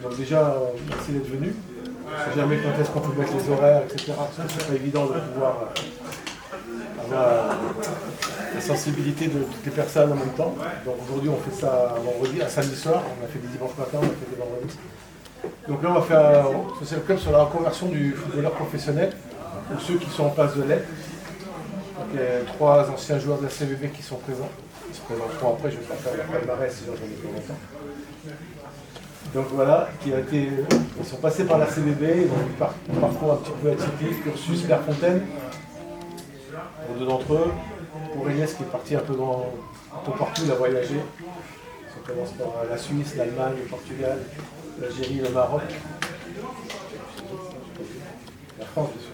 Donc déjà, merci d'être venu. Je ne sais jamais quand est-ce qu'on peut mettre les horaires, etc. C'est pas évident de pouvoir avoir la sensibilité de toutes les personnes en même temps. Donc aujourd'hui, on fait ça vendredi, à samedi soir. On a fait des dimanches matin, on a fait des vendredis. Donc là, on va faire un social club sur la reconversion du footballeur professionnel, ou ceux qui sont en passe de l'être. Donc il y a 3 anciens joueurs de la CVB qui sont présents. Ils se présenteront après, je ne vais pas faire leur palmarès, sinon j'en ai pas longtemps. Donc voilà, ils sont passés par la CVB, ils ont eu un parcours un petit peu atypique, cursus Clairefontaine, pour 2 d'entre eux. Pour Elias qui est parti un peu partout, il a voyagé. Ça commence par la Suisse, l'Allemagne, le Portugal, l'Algérie, le Maroc. La France, bien sûr.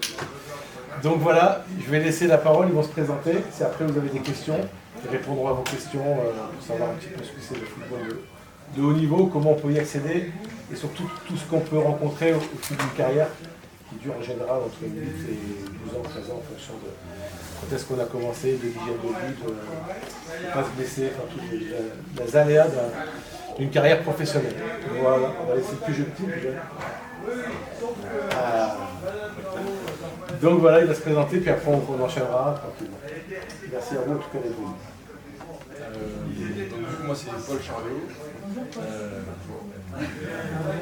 Donc voilà, je vais laisser la parole, ils vont se présenter. Si après vous avez des questions, ils répondront à vos questions pour savoir un petit peu ce que c'est le football de haut niveau, comment on peut y accéder, et surtout tout ce qu'on peut rencontrer au fil d'une carrière qui dure en général entre 8 et 12 ans, 13 ans en fonction de quand est-ce qu'on a commencé, de l'hygiène de vie, de ne pas se blesser, enfin toutes les aléas d'une carrière professionnelle. Voilà, on va laisser le plus jeune petit. Donc voilà, il va se présenter, puis après on enchaînera tranquillement. Merci à vous en tout cas d'être venu. Donc moi c'est Paul Charlot.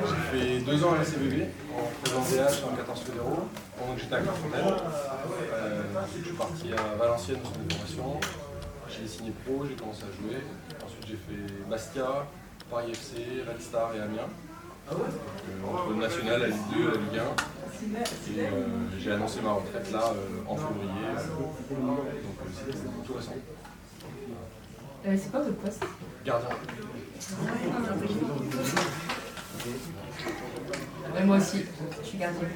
J'ai fait 2 ans à la CVB en faisant DH en 14 fédéraux pendant que j'étais à Clairefontaine. Je suis parti à Valenciennes sur une formation. J'ai signé pro, j'ai commencé à jouer. Ensuite j'ai fait Bastia, Paris FC, Red Star et Amiens. Entre le national, la Ligue 2, la Ligue 1. Et j'ai annoncé ma retraite là en février. Donc c'est tout récent. C'est quoi votre poste? Gardien. Moi aussi, je suis gardien.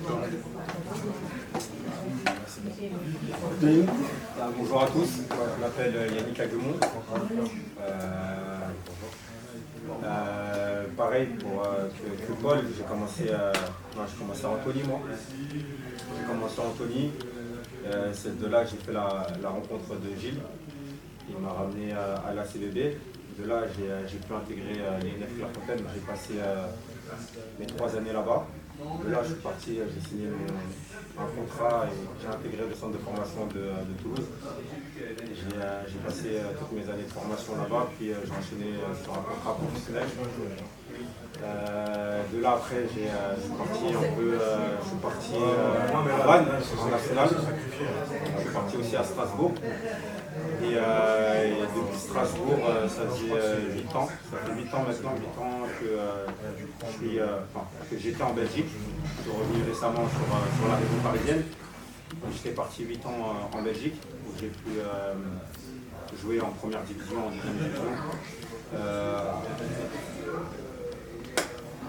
Bonjour à tous, je m'appelle Yannick Aguemont. Pareil que Paul, j'ai commencé à Antony moi. J'ai commencé à Antony. C'est de là que j'ai fait la rencontre de Gilles. Il m'a ramené à la CVB. De là, j'ai pu intégrer l'INF Clairefontaine. J'ai passé mes 3 années là-bas. De là, je suis parti, j'ai signé un contrat et j'ai intégré le centre de formation de Toulouse. J'ai passé toutes mes années de formation là-bas, puis j'ai enchaîné sur un contrat professionnel. De là, après, je suis parti à Vannes, en national. Je suis parti aussi à Strasbourg. Et depuis Strasbour, ça fait 8 ans. Ça fait 8 ans maintenant, 8 ans que j'étais en Belgique. Je suis revenu récemment sur la région parisienne. J'étais parti 8 ans en Belgique, où j'ai pu jouer en première division, en deuxième division.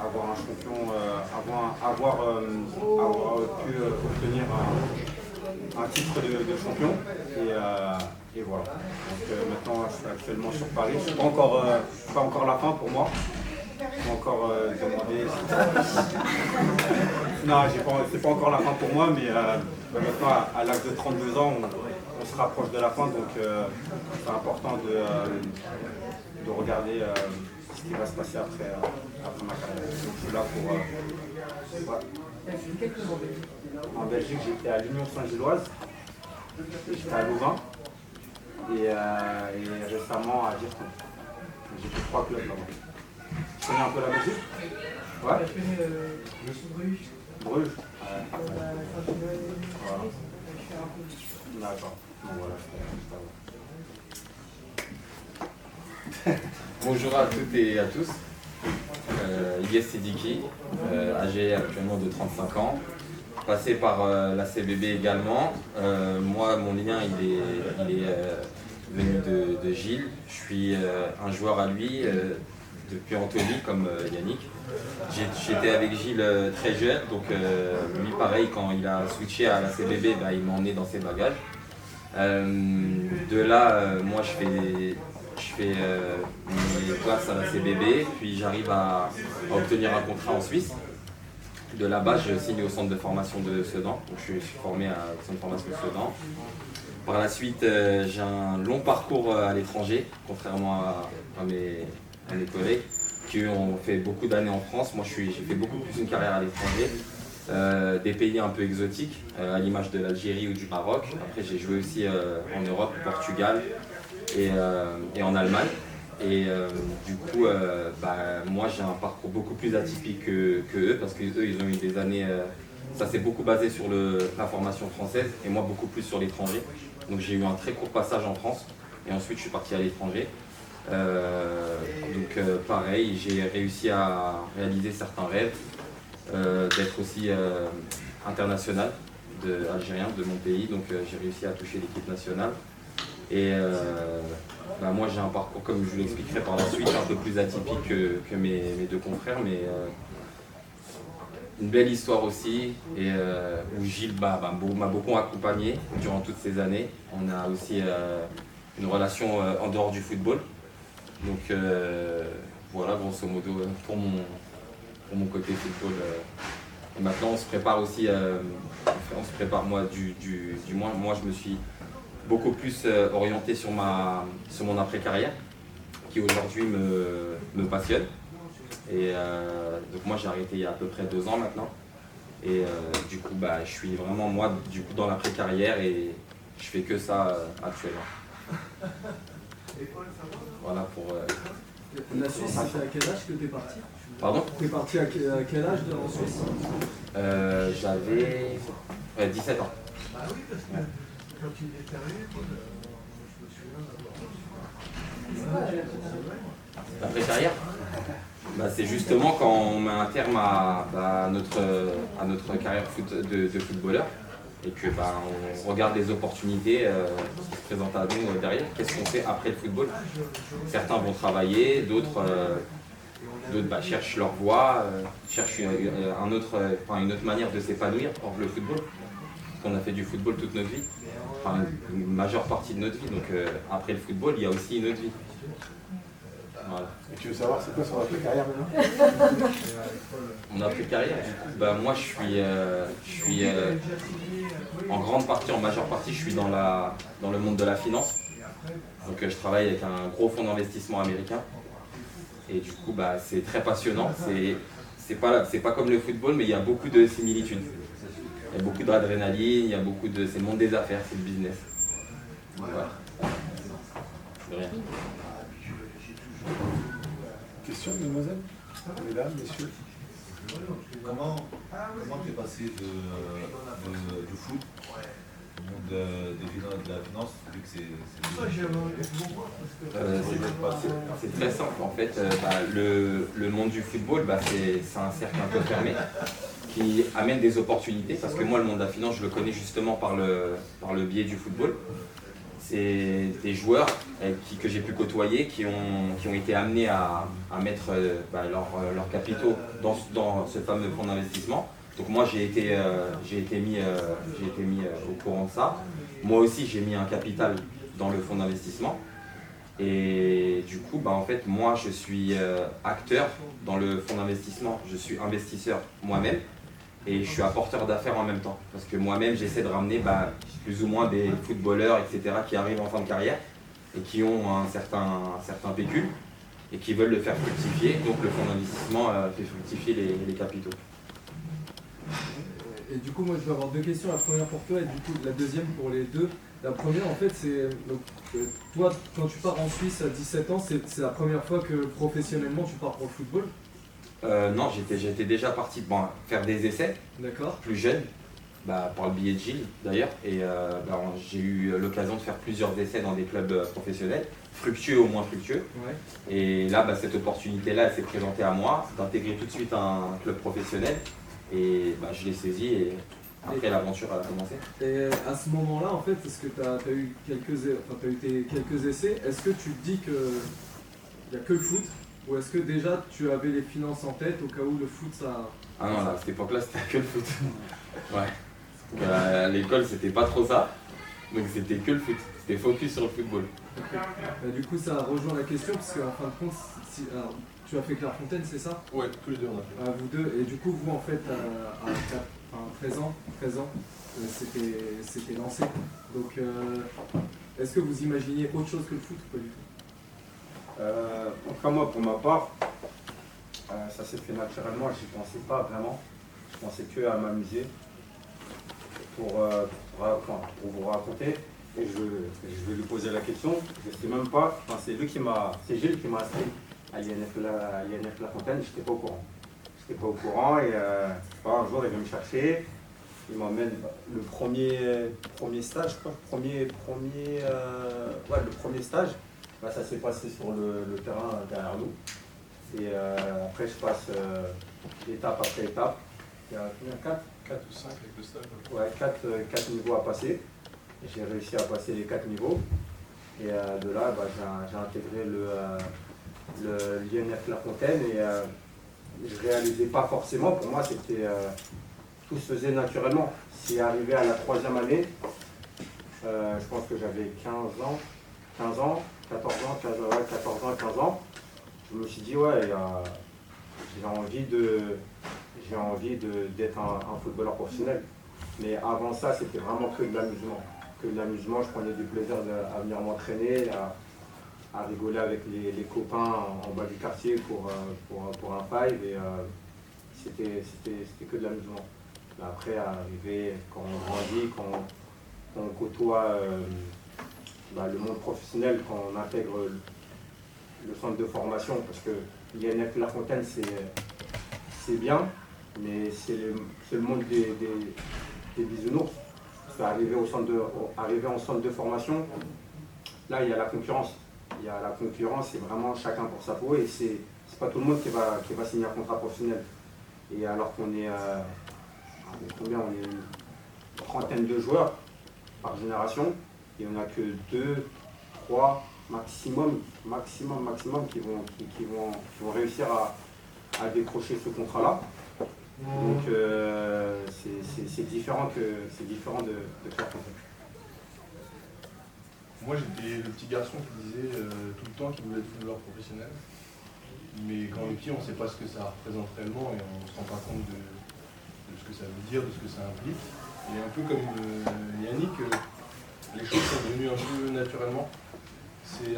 Avoir un champion, avoir pu obtenir un titre de champion. Et voilà. Donc maintenant, je suis actuellement sur Paris. C'est pas encore la fin pour moi. Je peux encore demander. Non, c'est pas encore la fin pour moi, mais maintenant, à l'âge de 32 ans, on se rapproche de la fin, donc c'est important de regarder ce qui va se passer après ma carrière. Donc je suis là pour. En Belgique, j'étais à l'Union Saint-Gilloise, j'étais à Louvain et récemment à Girton. J'ai fait 3 clubs là-bas. Tu connais un peu la Belgique? Ouais. Je connais Bruges. Voilà. D'accord. Bon, voilà. Bonjour à toutes et à tous. Yes Sidiki, âgé actuellement de 35 ans, passé par la CVB également. Moi, mon lien, il est venu de Gilles. Je suis un joueur à lui depuis Antony, comme Yannick. J'étais avec Gilles très jeune, donc lui, pareil, quand il a switché à la CVB, il m'a emmené dans ses bagages. De là, moi, je fais mes classes à la CBB, puis j'arrive à obtenir un contrat en Suisse. De là-bas, je signe au centre de formation de Sedan, donc je suis formé au centre de formation de Sedan. Par la suite, j'ai un long parcours à l'étranger, contrairement à mes collègues. qui ont fait beaucoup d'années en France. Moi, j'ai fait beaucoup plus une carrière à l'étranger. Des pays un peu exotiques, à l'image de l'Algérie ou du Maroc. Après, j'ai joué aussi en Europe, au Portugal et en Allemagne. Et du coup, moi j'ai un parcours beaucoup plus atypique que eux, parce que eux ils ont eu des années, ça s'est beaucoup basé sur la formation française et moi beaucoup plus sur l'étranger. Donc j'ai eu un très court passage en France et ensuite je suis parti à l'étranger. Pareil, j'ai réussi à réaliser certains rêves, d'être aussi international algérien de mon pays, donc j'ai réussi à toucher l'équipe nationale. Et moi j'ai un parcours, comme je vous l'expliquerai par la suite, un peu plus atypique que mes deux confrères, mais une belle histoire aussi, et où Gilles m'a beaucoup accompagné durant toutes ces années. On a aussi une relation en dehors du football. Donc voilà, grosso modo, pour mon côté football. Et maintenant on se prépare aussi, moi du moins, moi je me suis beaucoup plus orienté sur mon après-carrière, qui aujourd'hui me passionne. Et donc moi j'ai arrêté il y a à peu près 2 ans maintenant. Et du coup je suis vraiment moi dans l'après-carrière et je fais que ça actuellement. Voilà pour... La Suisse, c'était à quel âge que tu es parti? Pardon? Tu es parti à quel âge en Suisse? J'avais 17 ans. Ouais. L'après-carrière, c'est justement quand on met un terme à notre carrière de footballeur et que on regarde les opportunités qui se présentent à nous derrière. Qu'est-ce qu'on fait après le football? Certains vont travailler, d'autres cherchent leur voie, cherchent une autre manière de s'épanouir hors le football. On a fait du football toute notre vie, enfin une majeure partie de notre vie, donc après le football il y a aussi une autre vie. Voilà. Et tu veux savoir c'est quoi son après-carrière maintenant? Mon après-carrière, du coup, moi je suis en grande partie, en majeure partie, je suis dans le monde de la finance. Donc je travaille avec un gros fonds d'investissement américain. Et du coup c'est très passionnant, c'est pas comme le football, mais il y a beaucoup de similitudes. Il y a beaucoup d'adrénaline, c'est le monde des affaires, c'est le business. Voilà. De rien. Question, mademoiselle? Mesdames, messieurs? Comment tu es passé du foot au monde de la finance, vu que c'est très simple en fait. Le monde du football, c'est un cercle un peu fermé qui amène des opportunités, parce que moi le monde de la finance je le connais justement par le biais du football. C'est des joueurs que j'ai pu côtoyer qui ont été amenés à mettre leurs capitaux dans ce fameux fonds d'investissement. Donc moi j'ai été mis au courant de ça. Moi aussi j'ai mis un capital dans le fonds d'investissement. Et du coup en fait moi je suis acteur dans le fonds d'investissement. Je suis investisseur moi-même. Et je suis apporteur d'affaires en même temps, parce que moi-même j'essaie de ramener plus ou moins des footballeurs, etc. qui arrivent en fin de carrière et qui ont un certain pécule et qui veulent le faire fructifier. Donc le fonds d'investissement fait fructifier les capitaux. Et du coup moi je vais avoir 2 questions, la première pour toi et du coup la deuxième pour les deux. La première en fait c'est, toi quand tu pars en Suisse à 17 ans, c'est la première fois que professionnellement tu pars pour le football? Non, j'étais déjà parti faire des essais, plus jeune, par le biais de Gilles d'ailleurs, et j'ai eu l'occasion de faire plusieurs essais dans des clubs professionnels, fructueux ou moins fructueux. Ouais. Et là, cette opportunité-là, elle s'est présentée à moi, d'intégrer tout de suite un club professionnel, et je l'ai saisi, et après l'aventure a commencé. Et à ce moment-là, en fait, est-ce que tu as eu quelques essais, est-ce que tu te dis qu'il n'y a que le foot? Ou est-ce que déjà tu avais les finances en tête au cas où le foot ça... Ah non, à cette époque-là c'était que le foot. Ouais. À l'école c'était pas trop ça, donc c'était que le foot. C'était focus sur le football. Okay. Du coup ça rejoint la question, parce qu'en fin de compte, alors, tu as fait Clairefontaine, c'est ça? Ouais, tous les deux on a fait. Vous deux, et du coup vous en fait à 13 ans, c'était lancé. Donc est-ce que vous imaginiez autre chose que le foot ou pas du tout? En tout cas, moi, pour ma part, Ça s'est fait naturellement, j'y pensais pas vraiment. Je pensais que à m'amuser pour vous raconter. Et je vais lui poser la question. Je sais même pas, c'est Gilles qui m'a inscrit à l'INF La Fontaine, j'étais pas au courant. J'étais pas au courant et un jour il vient me chercher, il m'emmène le premier stage, je crois, le premier stage, ça s'est passé sur le terrain derrière nous. Et après je passe étape après étape. Il y a combien, 4 ou 5 avec le stage. Ouais, 4 niveaux à passer. J'ai réussi à passer les 4 niveaux. Et de là, j'ai intégré l'INF La Fontaine et je ne réalisais pas forcément. Pour moi, tout se faisait naturellement. C'est arrivé à la 3e année. Je pense que j'avais 14 ans, 15 ans. Je me suis dit, ouais, j'ai envie d'être un footballeur professionnel. Mais avant ça, c'était vraiment que de l'amusement. Que de l'amusement, je prenais du plaisir à venir m'entraîner, à rigoler avec les copains en bas du quartier pour un five. Et c'était que de l'amusement. Après, arriver, quand on grandit, quand on côtoie le monde professionnel, quand on intègre le centre de formation, parce que l'INF La Fontaine, c'est bien, mais c'est le monde des bisounours. Arriver en centre de formation, là il y a la concurrence. Il y a la concurrence, c'est vraiment chacun pour sa peau et c'est pas tout le monde qui va signer un contrat professionnel. Et alors qu'on est combien, on est une trentaine de joueurs par génération, et on n'a que 2, 3 maximum qui vont réussir à décrocher ce contrat-là. Donc c'est différent de Clairefontaine. Moi j'étais le petit garçon qui disait tout le temps qu'il voulait être footballeur professionnel. Mais quand on est petit, on ne sait pas ce que ça représente réellement et on ne se rend pas compte de ce que ça veut dire, de ce que ça implique. Et un peu comme Yannick, les choses sont venues un peu naturellement.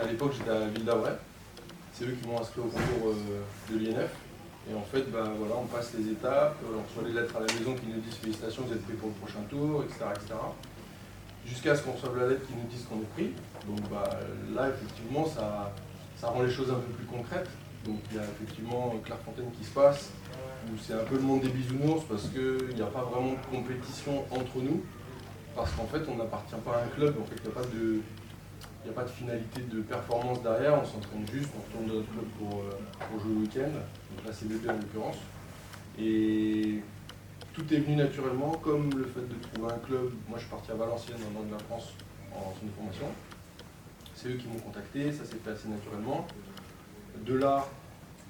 À l'époque j'étais à Ville d'Avray. C'est eux qui m'ont inscrit au concours de l'INF. Et en fait, voilà, on passe les étapes, on reçoit les lettres à la maison qui nous disent félicitations, vous êtes pris pour le prochain tour, etc. Jusqu'à ce qu'on reçoive la lettre qui nous dise qu'on est pris. Donc là, effectivement, ça rend les choses un peu plus concrètes. Donc il y a effectivement Clairefontaine qui se passe, où c'est un peu le monde des bisounours parce qu'il n'y a pas vraiment de compétition entre nous. Parce qu'en fait, on n'appartient pas à un club, en fait, il n'y a pas de finalité de performance derrière, on s'entraîne juste, on retourne dans notre club pour jouer le week-end, donc là c'est bébé en l'occurrence. Et tout est venu naturellement, comme le fait de trouver un club. Moi je suis parti à Valenciennes, dans le nord de la France, en centre de formation. C'est eux qui m'ont contacté, ça s'est fait assez naturellement. De là,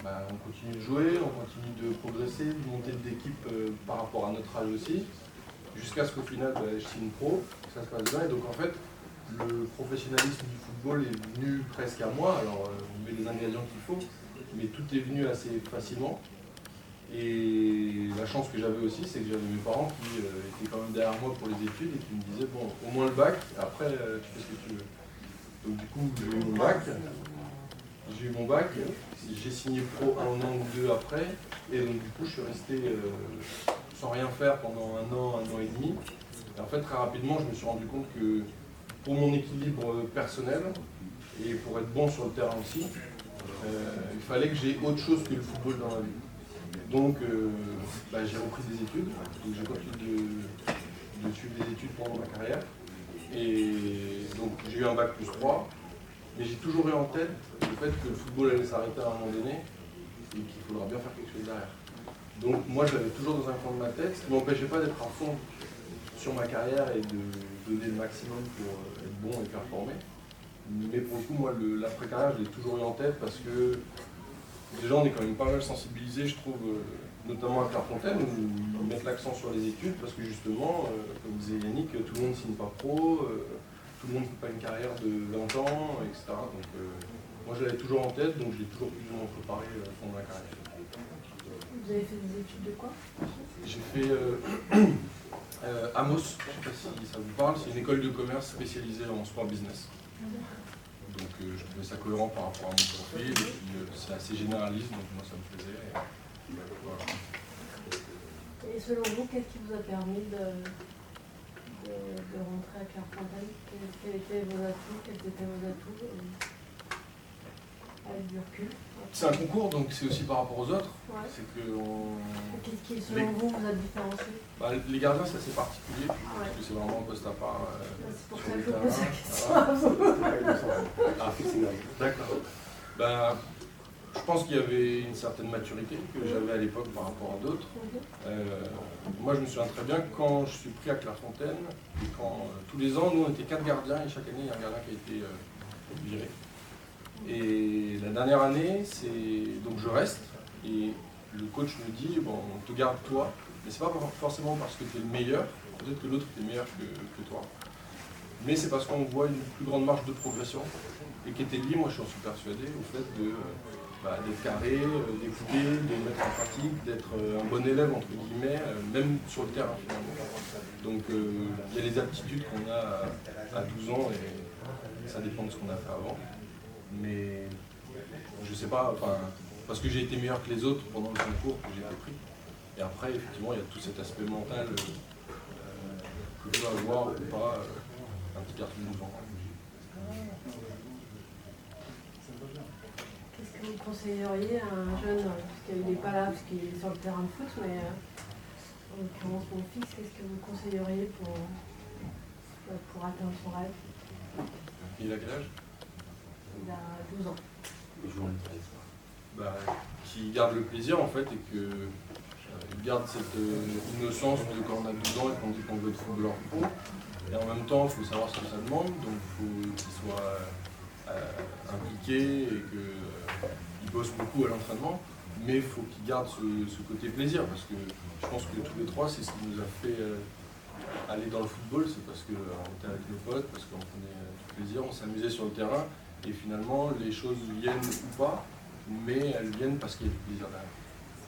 on continue de jouer, on continue de progresser, de monter d'équipe par rapport à notre âge aussi, jusqu'à ce qu'au final je signe pro, que ça se passe bien. Et donc en fait, le professionnalisme du football est venu presque à moi, alors on met les ingrédients qu'il faut, mais tout est venu assez facilement. Et la chance que j'avais aussi, c'est que j'avais mes parents qui étaient quand même derrière moi pour les études et qui me disaient, bon, au moins le bac, après tu fais ce que tu veux. Donc du coup, j'ai eu mon bac, j'ai signé pro 1 an ou 2 après, et donc du coup je suis resté sans rien faire pendant 1 an et demi. Et en fait, très rapidement, je me suis rendu compte que pour mon équilibre personnel et pour être bon sur le terrain aussi, il fallait que j'ai autre chose que le football dans la vie. Donc j'ai repris des études, donc j'ai continué de suivre des études pendant ma carrière. Et donc j'ai eu un bac +3, mais j'ai toujours eu en tête le fait que le football allait s'arrêter à un moment donné et qu'il faudra bien faire quelque chose derrière. Donc moi je l'avais toujours dans un coin de ma tête, ce qui ne m'empêchait pas d'être à fond sur ma carrière et de donner le maximum pour être bon et performer. Mais pour le coup, moi, l'après-carrière, je l'ai toujours eu en tête parce que déjà, on est quand même pas mal sensibilisé, je trouve, notamment à Clairefontaine, où ils mettent l'accent sur les études parce que justement, comme disait Yannick, tout le monde ne signe pas pro, tout le monde ne fait pas une carrière de 20 ans, etc. Donc moi, je l'avais toujours en tête, donc je l'ai toujours plus ou moins préparé pendant la carrière. Vous avez fait des études de quoi? J'ai fait Amos, je ne sais pas si ça vous parle, c'est une école de commerce spécialisée en sport business. Donc je trouvais ça cohérent par rapport à mon profil, et puis c'est assez généraliste, donc moi ça me plaisait. Et voilà. Et selon vous, qu'est-ce qui vous a permis de rentrer à Clairefontaine? Quels étaient vos atouts avec du recul? C'est un concours, donc c'est aussi par rapport aux autres. Ouais. C'est que Qu'est-ce qui, selon vous, vous a différencié? les gardiens, c'est assez particulier, parce que c'est vraiment un poste à part. C'est pour sur ça le que je terrain. pose la question Voilà. à vous. Ah, d'accord. Ben, je pense qu'il y avait une certaine maturité que j'avais à l'époque par rapport à d'autres. Moi, je me souviens très bien quand je suis pris à Clairefontaine, et quand tous les ans, nous, on était 4 gardiens, et chaque année, il y a un gardien qui a été viré. Et la dernière année, donc je reste, et le coach me dit, bon, on te garde toi, mais c'est pas forcément parce que tu es le meilleur, peut-être que l'autre est meilleur que toi. Mais c'est parce qu'on voit une plus grande marge de progression, et qui était lié, moi je suis persuadé, au fait d'être carré, d'écouter, de mettre en pratique, d'être un bon élève, entre guillemets, même sur le terrain finalement. Donc il y a les aptitudes qu'on a à 12 ans, et ça dépend de ce qu'on a fait avant. Mais je sais pas, parce que j'ai été meilleur que les autres pendant le concours que j'ai été pris. Et après, effectivement, il y a tout cet aspect mental que peut avoir ou pas un petit garçon de 12 ans. Qu'est-ce que vous conseilleriez à un jeune, parce qu'il n'est pas là, parce qu'il est sur le terrain de foot, mais en l'occurrence mon fils, qu'est-ce que vous conseilleriez pour atteindre son rêve? Il a quel âge? Il a 12 ans. Qui garde le plaisir en fait, et qu'il garde cette innocence de quand on a 12 ans et qu'on dit qu'on veut être footballeur pro. Et en même temps, il faut savoir ce que ça demande, donc il faut qu'il soit impliqué et qu'il bosse beaucoup à l'entraînement, mais il faut qu'il garde ce côté plaisir, parce que je pense que tous les trois, c'est ce qui nous a fait aller dans le football, c'est parce qu'on était avec nos potes, parce qu'on prenait du plaisir, on s'amusait sur le terrain, et finalement les choses viennent ou pas, mais elles viennent parce qu'il y a du plaisir derrière.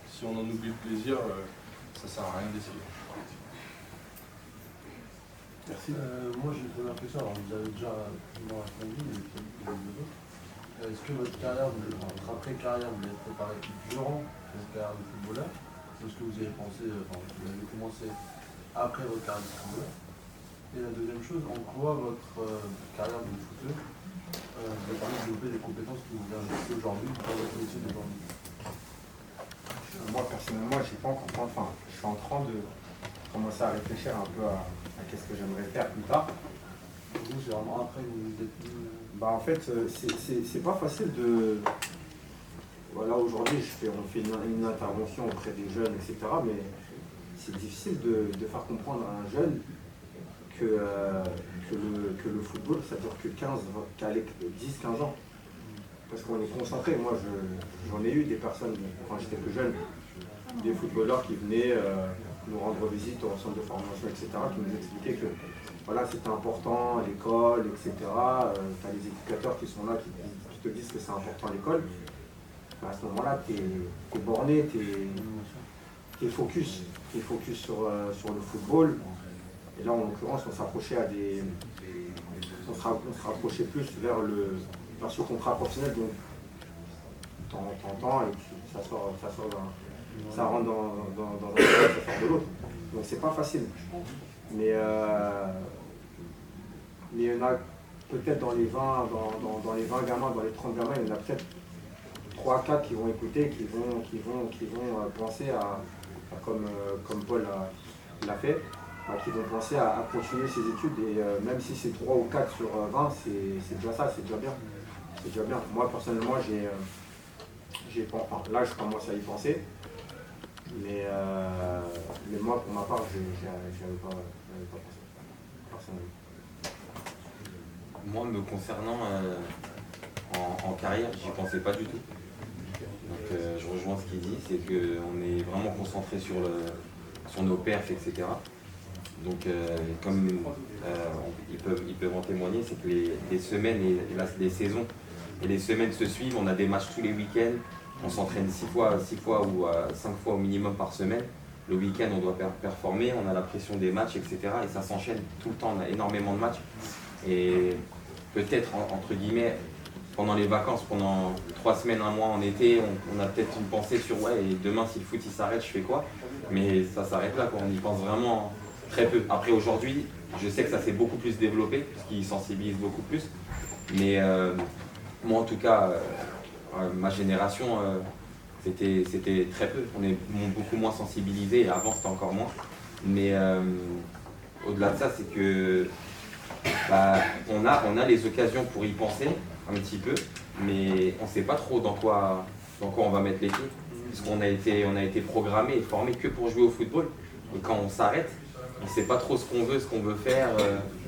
Si on en oublie le plaisir, ça sert à rien d'essayer. Merci. Moi j'ai une première question, alors vous avez déjà répondu, mais peut-être les deux autres. Est-ce que votre carrière, votre après-carrière, vous l'avez préparée durant votre carrière de footballeur? Est-ce que vous avez pensé, vous avez commencé après votre carrière de footballeur? Et la deuxième chose, en quoi votre carrière de footballeur vous a permis de développer des compétences que vous avez aujourd'hui dans votre métier d'aujourd'hui? Moi personnellement, j'ai pas encore, je suis en train de commencer à réfléchir un peu à qu'est-ce que j'aimerais faire plus tard. Pour vous, c'est vraiment après que vous vous êtes mis... En fait, c'est pas facile de... Voilà, aujourd'hui, on fait une intervention auprès des jeunes, etc. Mais c'est difficile de faire comprendre à un jeune que le football, ça dure que 10-15 ans. Parce qu'on est concentré. Moi, j'en ai eu des personnes, quand j'étais plus jeune, des footballeurs qui venaient nous rendre visite au centre de formation, etc., qui nous expliquaient que voilà, c'était important, l'école, etc. Tu as les éducateurs qui sont là, qui te disent que c'est important l'école. À ce moment-là, tu es borné, tu es focus. Tu es focus sur le football. Et là, en l'occurrence, on s'approchait on se rapprochait plus vers ce contrat professionnel. Donc, t'entends et puis ça rentre dans un sens, ça sort de l'autre. Donc, c'est pas facile. Mais il y en a peut-être dans les 20 gamins, dans les 30 gamins, il y en a peut-être 3-4 qui vont écouter, qui vont penser à comme Paul l'a fait, qui vont penser à continuer ses études, et même si c'est 3 ou 4 sur 20, c'est déjà ça, c'est déjà bien. C'est déjà bien. Moi personnellement, là je commence à y penser, mais moi pour ma part, j'y avais pas pensé, personnellement. Moi, me concernant en carrière, j'y pensais pas du tout. Donc je rejoins ce qu'il dit, c'est qu'on est vraiment concentré sur nos perfs, etc. Donc comme ils peuvent en témoigner, c'est que les semaines et les saisons et les semaines se suivent, on a des matchs tous les week-ends, on s'entraîne 6 fois ou 5 fois au minimum par semaine. Le week-end, on doit performer, on a la pression des matchs, etc. Et ça s'enchaîne tout le temps, on a énormément de matchs. Et peut-être, entre guillemets, pendant les vacances, pendant 3 semaines, un mois en été, on a peut-être une pensée sur ouais, et demain si le foot il s'arrête, je fais quoi? Mais ça s'arrête là, quoi. On y pense vraiment très peu. Après aujourd'hui, je sais que ça s'est beaucoup plus développé, parce qu'ils sensibilisent beaucoup plus. Mais moi en tout cas, ma génération, c'était très peu. On est beaucoup moins sensibilisés, et avant c'était encore moins. Mais au-delà de ça, c'est que on a les occasions pour y penser un petit peu, mais on ne sait pas trop dans quoi on va mettre les pieds. Parce qu'on a été programmé et formé que pour jouer au football. Et quand on s'arrête, on ne sait pas trop ce qu'on veut faire,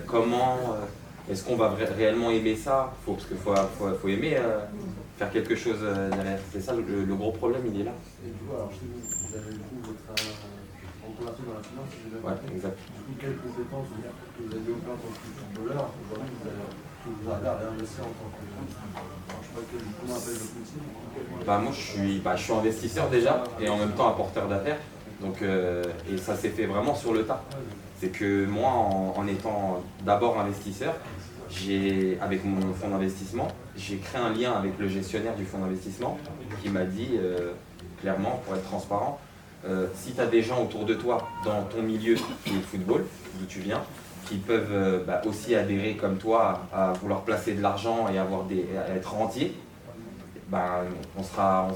comment, est-ce qu'on va réellement aimer ça? Parce qu'il faut aimer faire quelque chose derrière. C'est ça, le gros problème, il est là. Et du coup, alors chez vous avez votre reconverti dans la finance, si j'ai bien compris. Exact. Du coup, quelles compétences que vous avez développées en tant que footballeur, aujourd'hui vous avez à réinvestir en tant que. Alors, je sais pas comment on appelle votre métier. Moi, je suis investisseur déjà, et en même temps apporteur d'affaires. Donc, et ça s'est fait vraiment sur le tas. C'est que moi, en étant d'abord investisseur, avec mon fonds d'investissement, j'ai créé un lien avec le gestionnaire du fonds d'investissement qui m'a dit clairement, pour être transparent, si tu as des gens autour de toi dans ton milieu qui est le football, d'où tu viens, qui peuvent aussi adhérer comme toi à vouloir placer de l'argent et à être rentier, on sera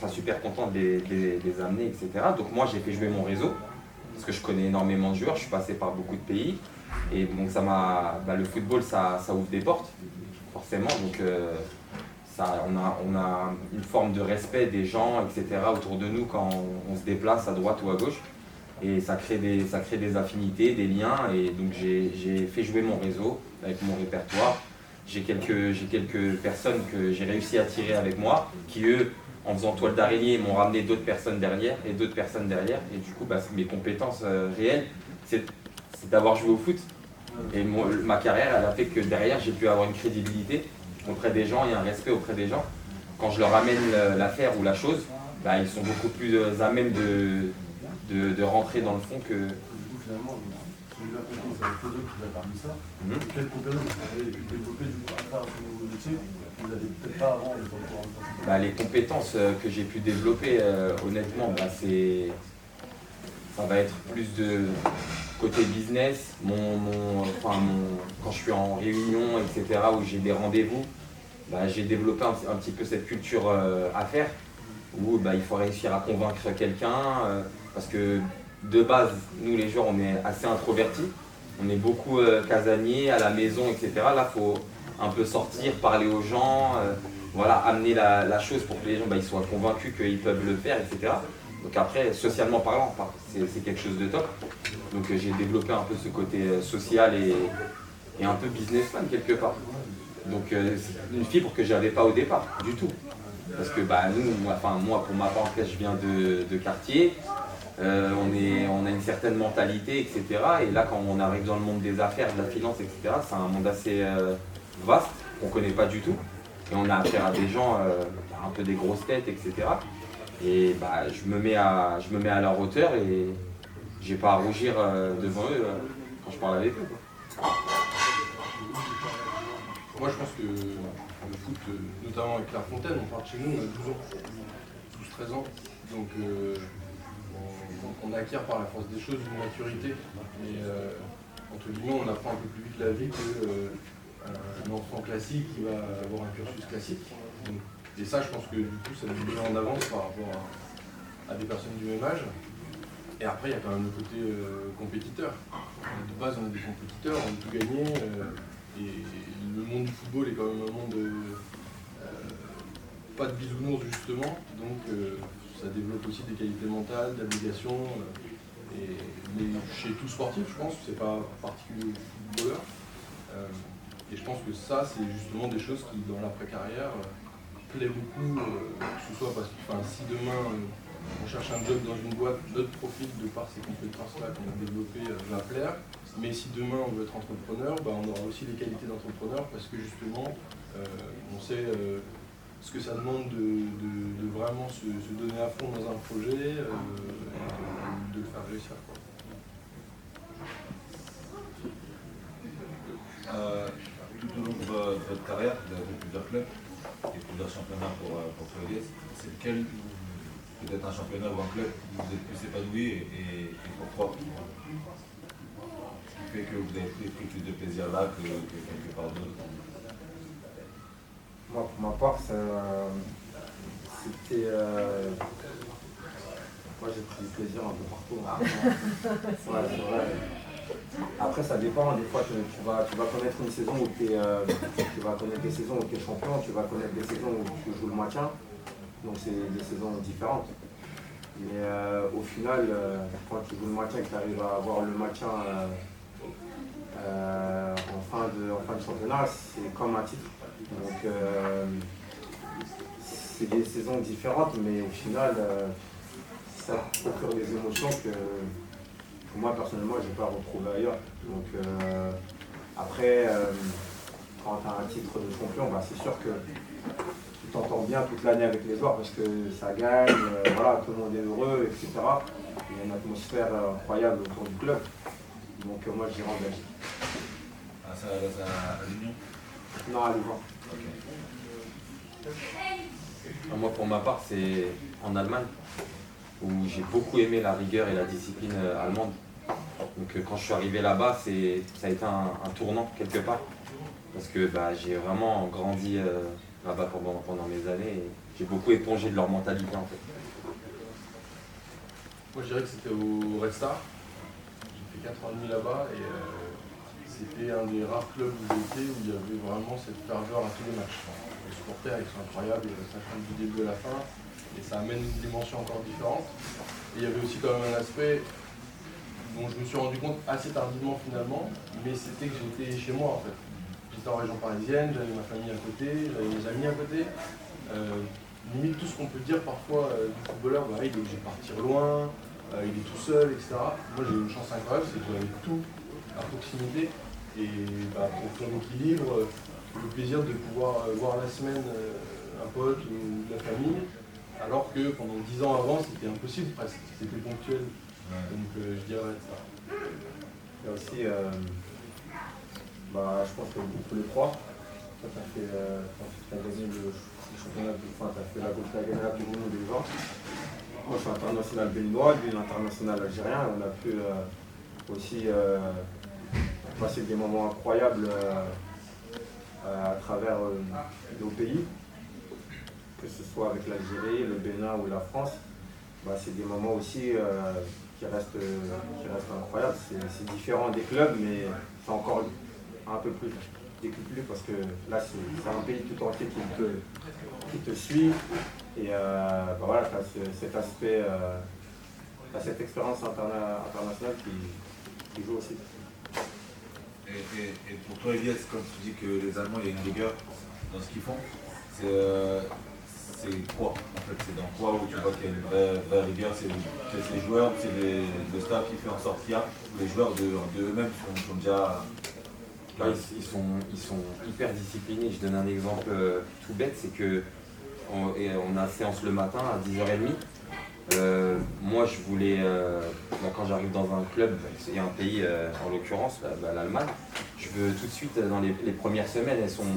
super content de les amener, etc. Donc moi j'ai fait jouer mon réseau, parce que je connais énormément de joueurs, je suis passé par beaucoup de pays, et donc le football ça ouvre des portes, forcément, donc on a une forme de respect des gens, etc. autour de nous quand on se déplace à droite ou à gauche, et ça crée des affinités, des liens, et donc j'ai fait jouer mon réseau avec mon répertoire. J'ai quelques personnes que j'ai réussi à tirer avec moi, qui eux, en faisant toile d'araignée, m'ont ramené d'autres personnes derrière, et d'autres personnes derrière. Et du coup, mes compétences réelles, c'est d'avoir joué au foot. Et ma carrière, elle a fait que derrière, j'ai pu avoir une crédibilité auprès des gens et un respect auprès des gens. Quand je leur amène l'affaire ou la chose, ils sont beaucoup plus à même de rentrer dans le fond que... Du coup, finalement, j'ai bien compris, c'est un peu qui vous a permis ça. Quelles compétences vous avez pu développer du coup à faire ce nouveau métier que vous n'avez peut-être pas avant en étant encore en les compétences que j'ai pu développer, honnêtement, ça va être plus de côté business, quand je suis en réunion, etc., où j'ai des rendez-vous, j'ai développé un petit peu cette culture affaires, où il faut réussir à convaincre quelqu'un, parce que de base, nous les joueurs, on est assez introvertis, on est beaucoup casaniers à la maison, etc. Là, il faut un peu sortir, parler aux gens, amener la chose pour que les gens ils soient convaincus qu'ils peuvent le faire, etc. Donc après, socialement parlant, c'est quelque chose de top. Donc j'ai développé un peu ce côté social et un peu businessman quelque part. Donc c'est une fibre que j'avais pas au départ, du tout. Parce que moi pour ma part, je viens de quartier, on a une certaine mentalité, etc. Et là quand on arrive dans le monde des affaires, de la finance, etc., c'est un monde assez vaste, qu'on ne connaît pas du tout. Et on a affaire à des gens, un peu des grosses têtes, etc. Et je me mets à leur hauteur et j'ai pas à rougir devant eux quand je parle avec eux. Moi je pense que le foot, notamment avec Clairefontaine, on part de chez nous, on a 12 ans, 12-13 ans. Donc on acquiert par la force des choses une maturité. Et entre guillemets, on apprend un peu plus vite la vie qu'un enfant classique qui va avoir un cursus classique. Donc, et ça, je pense que du coup, ça nous met en avance par rapport à des personnes du même âge. Et après, il y a quand même le côté compétiteur. De base, on est des compétiteurs, on veut tout gagner. Et le monde du football est quand même un monde pas de bisounours, justement. Donc, ça développe aussi des qualités mentales, d'abnégation. Mais chez tout sportif, je pense, c'est pas particulier au footballeur. Et je pense que ça, c'est justement des choses qui, dans l'après-carrière, plaît beaucoup, que ce soit parce que si demain on cherche un job dans une boîte, notre profil de par ces compétences-là qu'on a développées va plaire. Mais si demain on veut être entrepreneur, on aura aussi les qualités d'entrepreneur parce que justement on sait ce que ça demande de vraiment se donner à fond dans un projet et de le faire réussir. Tout au long de votre carrière, vous avez plusieurs championnats pour Troyes. C'est lequel, peut-être un championnat ou un club où vous êtes plus épanoui et pourquoi? Ce qui fait que vous avez pris plus de plaisir là que quelque part d'autre. Moi, pour ma part, c'était. Moi, j'ai pris du plaisir un peu partout. Ouais, c'est vrai. Après, ça dépend. Des fois, tu vas connaître une saison où tu vas connaître des saisons où tu es champion, tu vas connaître des saisons où tu joues le maintien. Donc, c'est des saisons différentes. Mais au final, quand tu joues le maintien et que tu arrives à avoir le maintien en fin de championnat, c'est comme un titre. Donc, c'est des saisons différentes, mais au final, ça procure des émotions que moi, personnellement, je n'ai pas retrouvé ailleurs. Donc, après, quand tu as un titre de champion, bah, c'est sûr que tu t'entends bien toute l'année avec les joueurs parce que ça gagne, voilà, tout le monde est heureux, etc. Il y a une atmosphère incroyable autour du club. Donc, moi, je dirais en Belgique. Ah, ça à l'Union? Non, à Louvain. Moi, pour ma part, c'est en Allemagne, où j'ai beaucoup aimé la rigueur et la discipline allemande. Donc quand je suis arrivé là-bas, ça a été un tournant quelque part. Parce que j'ai vraiment grandi là-bas pendant mes années et j'ai beaucoup épongé de leur mentalité en fait. Moi je dirais que c'était au Red Star. J'ai fait 4 ans et demi là-bas et c'était un des rares clubs où j'ai été où il y avait vraiment cette ferveur à tous les matchs. Les supporters ils sont incroyables, ça change du début à la fin et ça amène une dimension encore différente. Et il y avait aussi quand même un aspect dont je me suis rendu compte assez tardivement finalement, mais c'était que j'étais chez moi en fait. J'étais en région parisienne, j'avais ma famille à côté, j'avais mes amis à côté. Limite tout ce qu'on peut dire parfois du footballeur, il est obligé de partir loin, il est tout seul, etc. Moi j'ai eu une chance incroyable, c'est que j'avais tout à proximité. Et pour faire l'équilibre, le plaisir de pouvoir voir la semaine un pote ou de la famille, alors que pendant 10 ans avant c'était impossible presque, c'était ponctuel. Donc je dirais ça. Il y a aussi, je pense que tous les trois, tu as fait, gagné le championnat, tu as fait la gagné la Coupe du Monde des 20. Moi je suis international béninois, lui international algérien, on a pu aussi passer des moments incroyables à travers nos pays, que ce soit avec l'Algérie, le Bénin ou la France. C'est des moments aussi qui restent incroyables. C'est différent des clubs, mais c'est encore un peu plus décuplé parce que là c'est un pays tout entier qui te suit et voilà, tu as cet aspect, cette expérience internationale qui joue aussi. Et pour toi, Elias, quand tu dis que les Allemands, il y a une rigueur dans ce qu'ils font, c'est quoi en fait? C'est dans quoi où tu vois qu'il y a une vraie rigueur? C'est les joueurs, c'est le staff qui fait en sorte qu'il y a, les joueurs d'eux-mêmes sont déjà... Ils sont hyper disciplinés. Je donne un exemple tout bête, c'est que on a séance le matin à 10h30. Moi je voulais, quand j'arrive dans un club, et un pays en l'occurrence, l'Allemagne, je veux tout de suite, dans les premières semaines, elles sont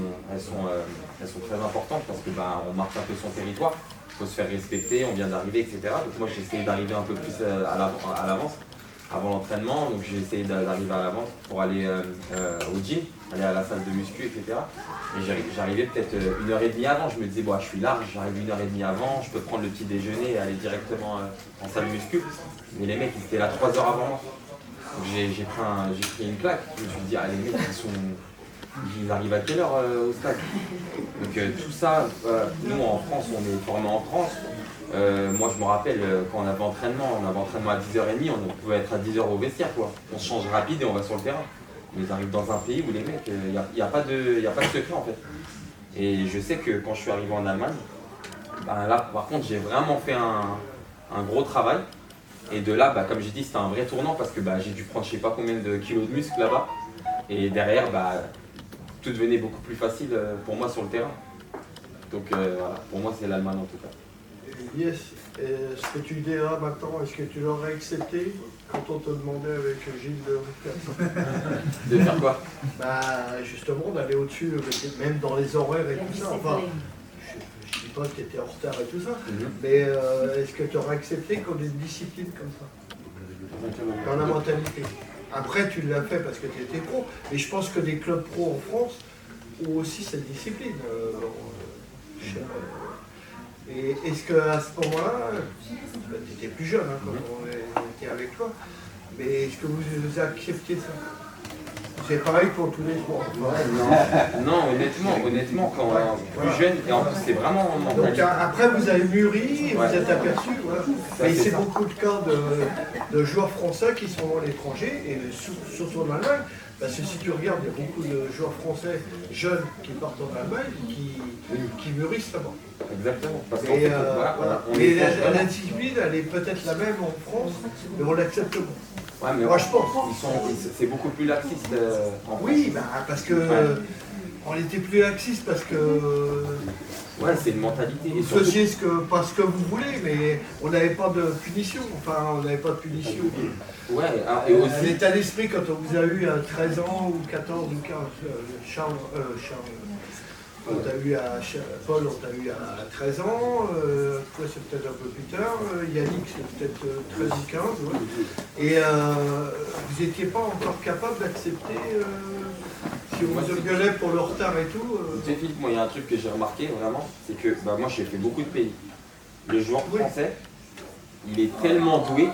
très importantes parce que on marque un peu son territoire, il faut se faire respecter, on vient d'arriver, etc. Donc moi j'ai essayé d'arriver un peu plus à l'avance, avant l'entraînement, donc j'ai essayé d'arriver à l'avance pour aller au gym, aller à la salle de muscu, etc. Et j'arrivais peut-être 1h30 avant, je me disais, je suis large, j'arrive 1h30 avant, je peux prendre le petit déjeuner et aller directement en salle de muscu. Mais les mecs, ils étaient là 3 heures avant moi. Donc j'ai pris une claque, je me suis dit, les mecs, ils arrivent à quelle heure au stade? Donc tout ça, nous en France, on est formés en France. Moi je me rappelle quand on avait entraînement à 10h30, on pouvait être à 10h au vestiaire quoi. On se change rapide et on va sur le terrain. Mais ils arrivent dans un pays où les mecs, il n'y a pas de secret en fait. Et je sais que quand je suis arrivé en Allemagne, là par contre j'ai vraiment fait un gros travail. Et de là, comme j'ai dit, c'était un vrai tournant parce que j'ai dû prendre je sais pas combien de kilos de muscles là-bas. Et derrière, tout devenait beaucoup plus facile pour moi sur le terrain. Donc voilà, pour moi c'est l'Allemagne en tout cas. Yes, ce que tu diras maintenant, est-ce que tu l'aurais accepté quand on te demandait avec Gilles de faire De faire quoi? Justement, d'aller au-dessus, même dans les horaires et tout ça. Enfin, pas, tu étais en retard et tout ça. Mais est-ce que tu aurais accepté qu'on ait une discipline comme ça dans la mentalité? Après, tu l'as fait parce que tu étais pro. Mais je pense que des clubs pro en France ont aussi cette discipline. Et est-ce qu'à ce moment-là, tu étais plus jeune quand on était avec toi, mais est-ce que vous acceptiez ça? C'est pareil pour tous les sports. Non, honnêtement, quand plus jeune, et en plus c'est vraiment mental. Donc après vous avez mûri, vous êtes aperçu, voilà. Mais c'est beaucoup de cas de joueurs français qui sont à l'étranger, et surtout en Allemagne, parce que si tu regardes, il y a beaucoup de joueurs français jeunes qui partent en Allemagne, qui mûrissent là-bas. Exactement. Parce qu'en Et, fait, mais la discipline, elle est peut-être la même en France, mais on l'accepte moins. Ouais, mais moi je pense. C'est beaucoup plus laxiste en France. Oui, parce que on était plus laxiste parce que ouais, c'est une mentalité. vous faisiez pas ce que vous voulez, mais on n'avait pas de punition. Enfin, on n'avait pas de punition. Ouais, et aussi. L'état d'esprit quand on vous a eu à 13 ans ou 14 ou 15, Charles, on t'a eu Paul, on t'a eu à 13 ans, toi c'est peut-être un peu plus tard, Yannick c'est peut-être 13 ou 15, ouais. Et vous n'étiez pas encore capable d'accepter si on vous engueulait pour le retard et tout Tu sais Philippe, moi il y a un truc que j'ai remarqué vraiment, c'est que moi j'ai fait beaucoup de pays. Le joueur français, il est tellement doué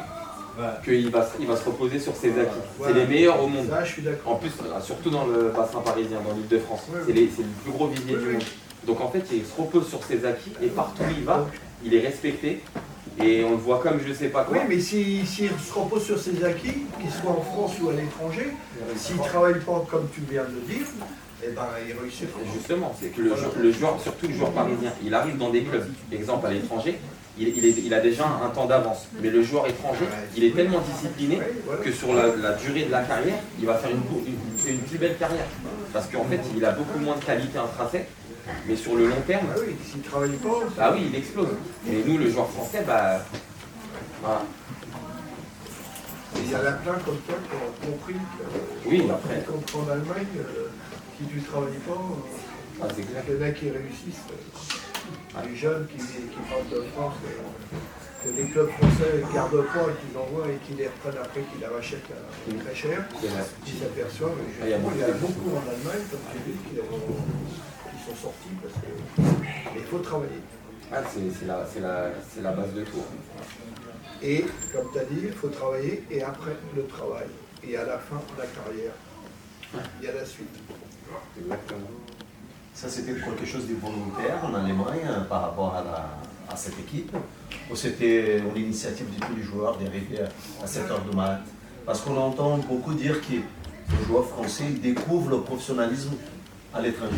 qu'il va se reposer sur ses acquis. C'est les meilleurs au monde. Ça, je suis d'accord. En plus, surtout dans le bassin parisien, dans l'Île-de-France. C'est le plus gros vivier du monde. Donc en fait, il se repose sur ses acquis et partout où il va, il est respecté. Et on le voit comme je sais pas quoi. Oui, mais s'il se repose sur ses acquis, qu'il soit en France ou à l'étranger, s'il ne travaille pas comme tu viens de le dire, eh ben, il réussit pas. Justement, c'est que le joueur, surtout le joueur parisien, il arrive dans des clubs, exemple à l'étranger, il a déjà un temps d'avance. Mais le joueur étranger, il est tellement discipliné que sur la durée de la carrière, il va faire une plus belle carrière. Parce qu'en fait, il a beaucoup moins de qualité intrinsèque. Mais sur le long terme, ah oui, s'il ne travaille pas, ah oui, il explose. Mais nous, le joueur français, voilà. Il y en a plein comme toi qui ont compris que oui, après. En Allemagne, si tu ne travailles pas, c'est clair. Il y en a qui réussissent. Les jeunes qui partent de France, que les clubs français ne gardent pas et qu'ils envoient et qu'ils les reprennent après, qu'ils les rachètent très cher, ils s'aperçoivent. Il y a beaucoup en Allemagne, comme tu dis, qui sont sortis parce qu'il faut travailler. C'est la base de tout. Et, comme tu as dit, il faut travailler et après le travail. Et à la fin de la carrière, il y a la suite. Exactement. Ça, c'était quelque chose de volontaire en Allemagne par rapport à cette équipe, ou c'était l'initiative de tous les joueurs d'arriver à 7 heures de mat? Parce qu'on entend beaucoup dire que les joueurs français découvrent le professionnalisme à l'étranger.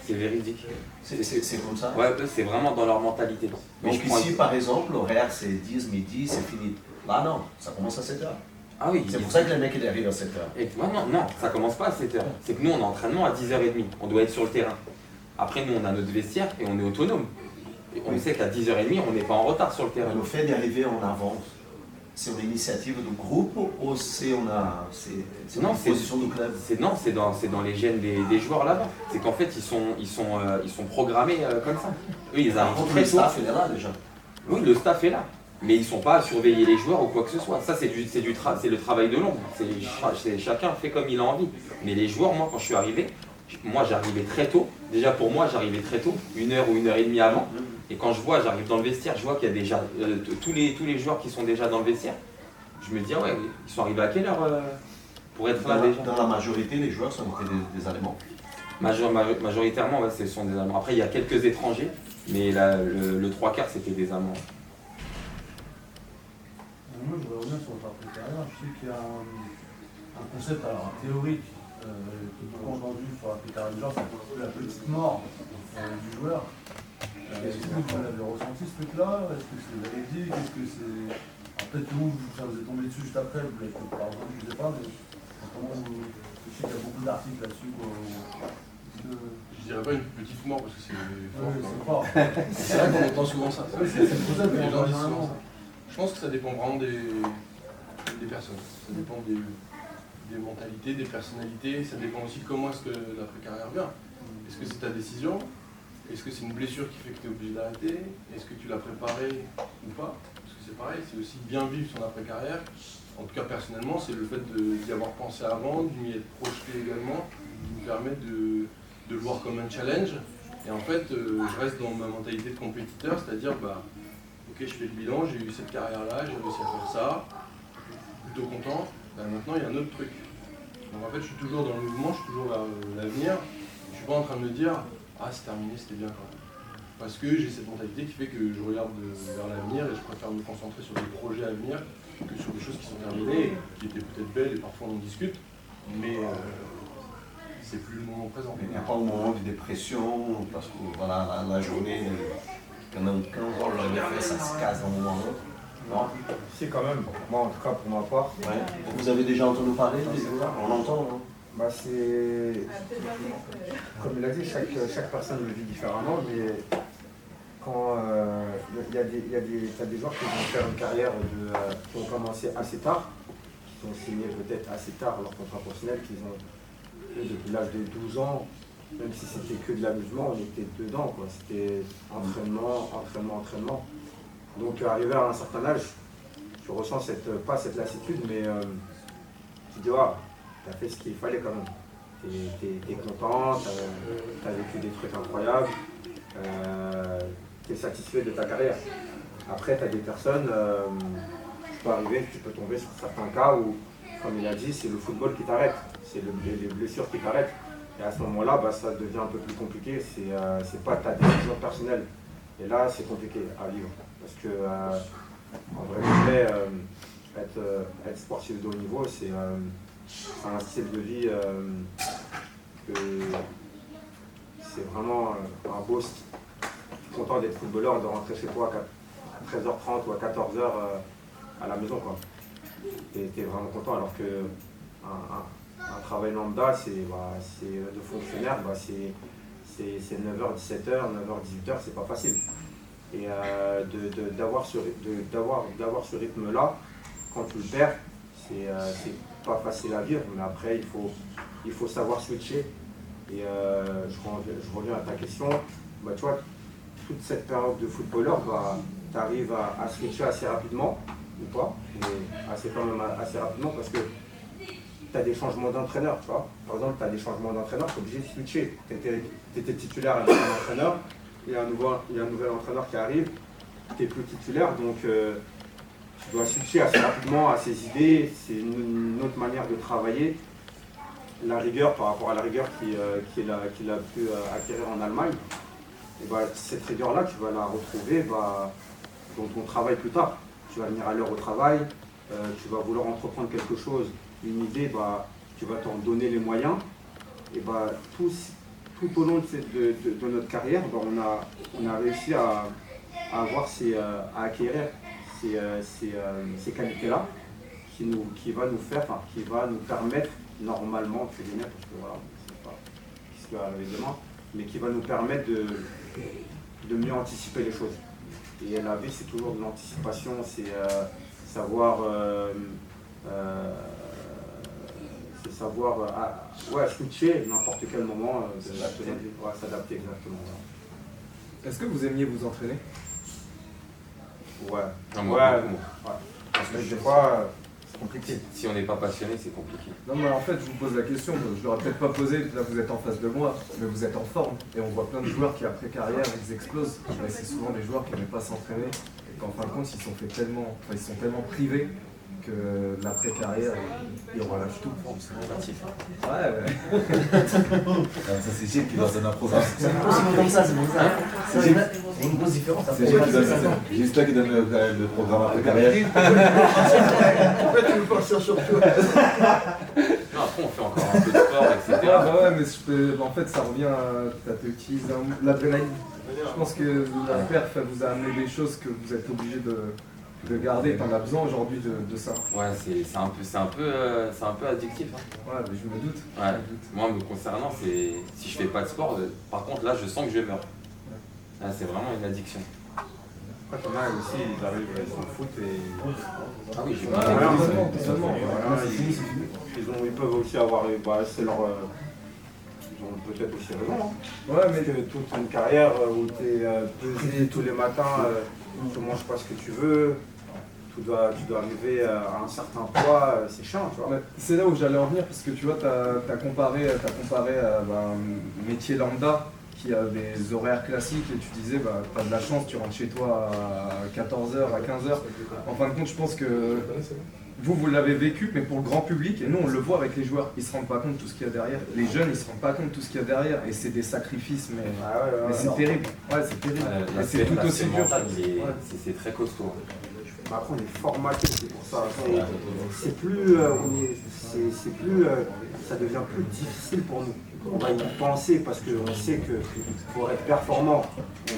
C'est véridique. C'est comme ça? Ouais, c'est vraiment dans leur mentalité. Donc ici, par exemple, l'horaire c'est 10, midi, c'est fini. Là, non, ça commence à 7 heures. Ah oui. C'est pour ça que les mecs arrivent à 7 heures. Et, non, ça commence pas à 7 heures. C'est que nous, on a entraînement à 10h30. On doit être sur le terrain. Après, nous, on a notre vestiaire et on est autonome. Et on sait qu'à 10h30, on n'est pas en retard sur le terrain. Le fait d'arriver en avance, c'est une initiative du groupe ou c'est une position du club? C'est dans les gènes des joueurs là-bas. C'est qu'en fait, ils sont programmés comme ça. Eux, ils arrivent très tôt. Le staff est là déjà. Oui, le staff est là. Mais ils ne sont pas à surveiller les joueurs ou quoi que ce soit. Ça, c'est le travail de l'ombre. Chacun fait comme il a envie. Mais les joueurs, moi, quand je suis arrivé, j'arrivais très tôt. Déjà pour moi, j'arrivais très tôt, 1h ou 1h30 avant. Et quand j'arrive dans le vestiaire, je vois qu'il y a déjà tous les joueurs qui sont déjà dans le vestiaire. Je me dis, ouais, ils sont arrivés à quelle heure pour être là déjà? Dans la majorité, les joueurs sont des Allemands. Majoritairement, ouais, ce sont des Allemands. Après, il y a quelques étrangers, mais le 3/4, c'était des Allemands. Moi, je voudrais revenir sur votre après-carrière. Je sais qu'il y a un concept théorique qui est beaucoup entendu sur l'après-carrière du genre, c'est la petite mort du joueur. Est-ce que vous l'avez ressenti ce truc-là? Est-ce que c'est véridique? Est-ce que c'est... Peut-être que vous, ça vous est tombé dessus juste après, vous l'avez peut-être pas entendu, je ne sais pas, mais comment vous... Je sais qu'il y a beaucoup d'articles là-dessus. Je dirais pas une petite mort parce que c'est fort. Oui, c'est fort. C'est vrai qu'on entend souvent ça. C'est le concept Les gens disent généralement. souvent ça. Je pense que ça dépend vraiment des personnes. Ça dépend des mentalités, des personnalités. Ça dépend aussi de comment est-ce que l'après-carrière vient. Est-ce que c'est ta décision? est-ce que c'est une blessure qui fait que tu es obligé d'arrêter? Est-ce que tu l'as préparé ou pas? Parce que c'est pareil, c'est aussi bien vivre son après-carrière. En tout cas, personnellement, c'est le fait d'y avoir pensé avant, de m'y être projeté également, qui me permet de le voir comme un challenge. Et en fait, je reste dans ma mentalité de compétiteur, c'est-à-dire, bah, ok, je fais le bilan, j'ai eu cette carrière-là, j'ai réussi à faire ça, plutôt content. Bah, maintenant, il y a un autre truc. Donc en fait, je suis toujours dans le mouvement, je suis toujours vers l'avenir. Je suis pas en train de me dire, ah, c'est terminé, c'était bien quand même. Parce que j'ai cette mentalité qui fait que je regarde vers l'avenir et je préfère me concentrer sur des projets à venir que sur des choses qui sont terminées, qui étaient peut-être belles et parfois on en discute, mais c'est plus le moment présent. Il n'y a pas un moment de dépression, parce que voilà, la journée, quand même 15 ans, on l'a fait, ça se casse d'un moment à l'autre. Non? Si, quand même. Moi, en tout cas, pour ma part. Ouais. Vous avez déjà entendu parler des joueurs? On entend, hein? Bah, c'est. Comme il a dit, chaque personne le vit différemment, mais quand t'as des joueurs qui vont faire une carrière qui ont commencé assez tard, qui ont signé peut-être assez tard leur contrat professionnel, qu'ils ont depuis l'âge de 12 ans, même si c'était que de l'amusement, on était dedans, quoi. C'était entraînement. Donc arrivé à un certain âge, tu ressens pas cette lassitude, mais tu te dis, ah, t'as fait ce qu'il fallait quand même. T'es content, t'as vécu des trucs incroyables, t'es satisfait de ta carrière. Après, t'as des personnes, tu peux tomber sur certains cas où, comme il a dit, c'est le football qui t'arrête, c'est les blessures qui t'arrêtent. Et à ce moment-là, bah, ça devient un peu plus compliqué, c'est pas ta décision personnelle. Et là, c'est compliqué à vivre. Parce que, en vrai, être sportif de haut niveau, c'est un style de vie que c'est vraiment un beau style. Je suis content d'être footballeur, de rentrer chez toi à 13h30 ou à 14h à la maison, quoi. T'es vraiment content, alors que un travail lambda, c'est de fonctionnaire, c'est 9h, 17h, 9h, 18h, c'est pas facile. Et d'avoir ce rythme-là, quand tu le perds, c'est pas facile à vivre, mais après il faut savoir switcher. Et je reviens à ta question, bah, tu vois, toute cette période de footballeur, bah, tu arrives à switcher assez rapidement, ou pas, mais quand même assez rapidement, parce que tu as des changements d'entraîneur, tu vois. Par exemple, tu as des changements d'entraîneur, tu es obligé de switcher. Tu étais titulaire avec un entraîneur, il y a un nouvel entraîneur qui arrive, tu n'es plus titulaire, donc tu dois switcher assez rapidement à ses idées, c'est une autre manière de travailler. La rigueur par rapport à la rigueur qu'il a pu acquérir en Allemagne, et bah, cette rigueur-là, tu vas la retrouver dans ton travail plus tard. Tu vas venir à l'heure au travail, tu vas vouloir entreprendre quelque chose, une idée, bah, tu vas t'en donner les moyens. Et bah, tout au long de notre carrière, bah, on a réussi à acquérir ces qualités-là qui va nous permettre, normalement, parce que voilà, je ne sais pas ce qui va arriver demain, mais qui va nous permettre de mieux anticiper les choses. Et la vie, c'est toujours de l'anticipation, c'est savoir switcher n'importe quel moment, s'adapter exactement. Est-ce que vous aimiez vous entraîner? Ouais. Parce que des fois, c'est compliqué. Si on n'est pas passionné, c'est compliqué. Non, mais en fait, je vous pose la question, je ne l'aurais peut-être pas posée, là vous êtes en face de moi, mais vous êtes en forme. Et on voit plein de joueurs qui, après carrière, ils explosent. Mais c'est souvent des joueurs qui n'aimaient pas s'entraîner et qu'en fin de compte, ils sont tellement privés que l'après-carrière, ils relâchent tout. C'est négatif. Ouais. Ça, c'est Gilles qui donne un programme. C'est possible comme ça, c'est bon ça. C'est une grosse différence. C'est Gilles qui donne juste là qui donne le programme après-carrière. Pourquoi tu me penses sur toi? Non, après, on fait encore un peu de sport, etc. Ah bah ouais, mais en fait, ça revient à t'utiliser l'adrénaline. Je pense que la perf vous a amené des choses que vous êtes obligé de garder. T'en as besoin aujourd'hui de ça. Ouais, c'est un peu addictif. Hein. Ouais, mais je me doute. Ouais. Moi, me concernant, si je fais pas de sport, par contre, là, je sens que je meurs. Ouais, c'est vraiment une addiction. Après, t'en as aussi, ils arrivent, ils s'en foutent et... Ah oui, j'ai Ils peuvent aussi avoir, c'est ils ont peut-être aussi raison. Hein. Ouais, mais Que toute une carrière où tu es pesé tous les matins, tu manges pas ce que tu veux, tu dois arriver à un certain poids, c'est chiant, tu vois. c'est là où j'allais en venir, parce que tu vois, tu as comparé un métier lambda qui a des horaires classiques et tu disais, bah, tu as de la chance, tu rentres chez toi à 14h, à 15h. En fin de compte, je pense que vous l'avez vécu, mais pour le grand public, et nous on le voit avec les joueurs, ils se rendent pas compte de tout ce qu'il y a derrière. Les jeunes, ils se rendent pas compte de tout ce qu'il y a derrière, et c'est des sacrifices, mais, mais c'est terrible. Ouais, c'est terrible. Et c'est tout aussi dur. C'est très costaud. Après, on est formaté, c'est pour ça. C'est plus, ça devient plus difficile pour nous. On va y penser parce qu'on sait que pour être performant,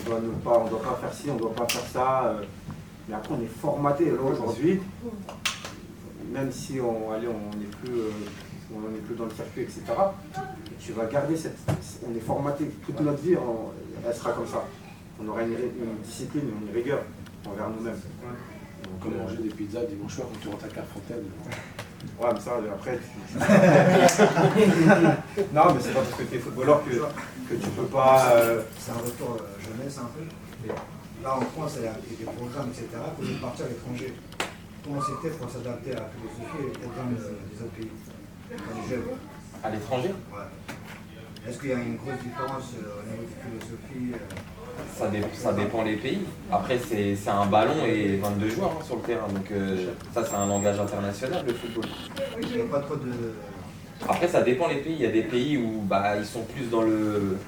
on doit pas faire ci, on doit pas faire ça. Mais après, on est formaté. Là, aujourd'hui, même si on n'est plus dans le circuit, etc., tu vas garder on est formaté. Toute notre vie, elle sera comme ça. On aura une discipline, une rigueur envers nous-mêmes. Comme manger des pizzas dimanche soir quand tu rentres à Carfontaine. Ouais, mais ça, après, non, mais c'est pas parce que tu es footballeur que tu peux pas... C'est un retour jeunesse un peu. Et là, en France, il y a des programmes, etc., pour partir à l'étranger. Comment c'était pour s'adapter à la philosophie et peut-être dans les autres pays, dans les jeunes? À l'étranger? Ouais. Est-ce qu'il y a une grosse différence au niveau de philosophie? Ça dépend les pays. Après, c'est un ballon et 22 joueurs hein, sur le terrain. Donc ça, c'est un langage international, le football. Il n'y a pas trop de... Après, ça dépend les pays. Il y a des pays où ils sont plus dans le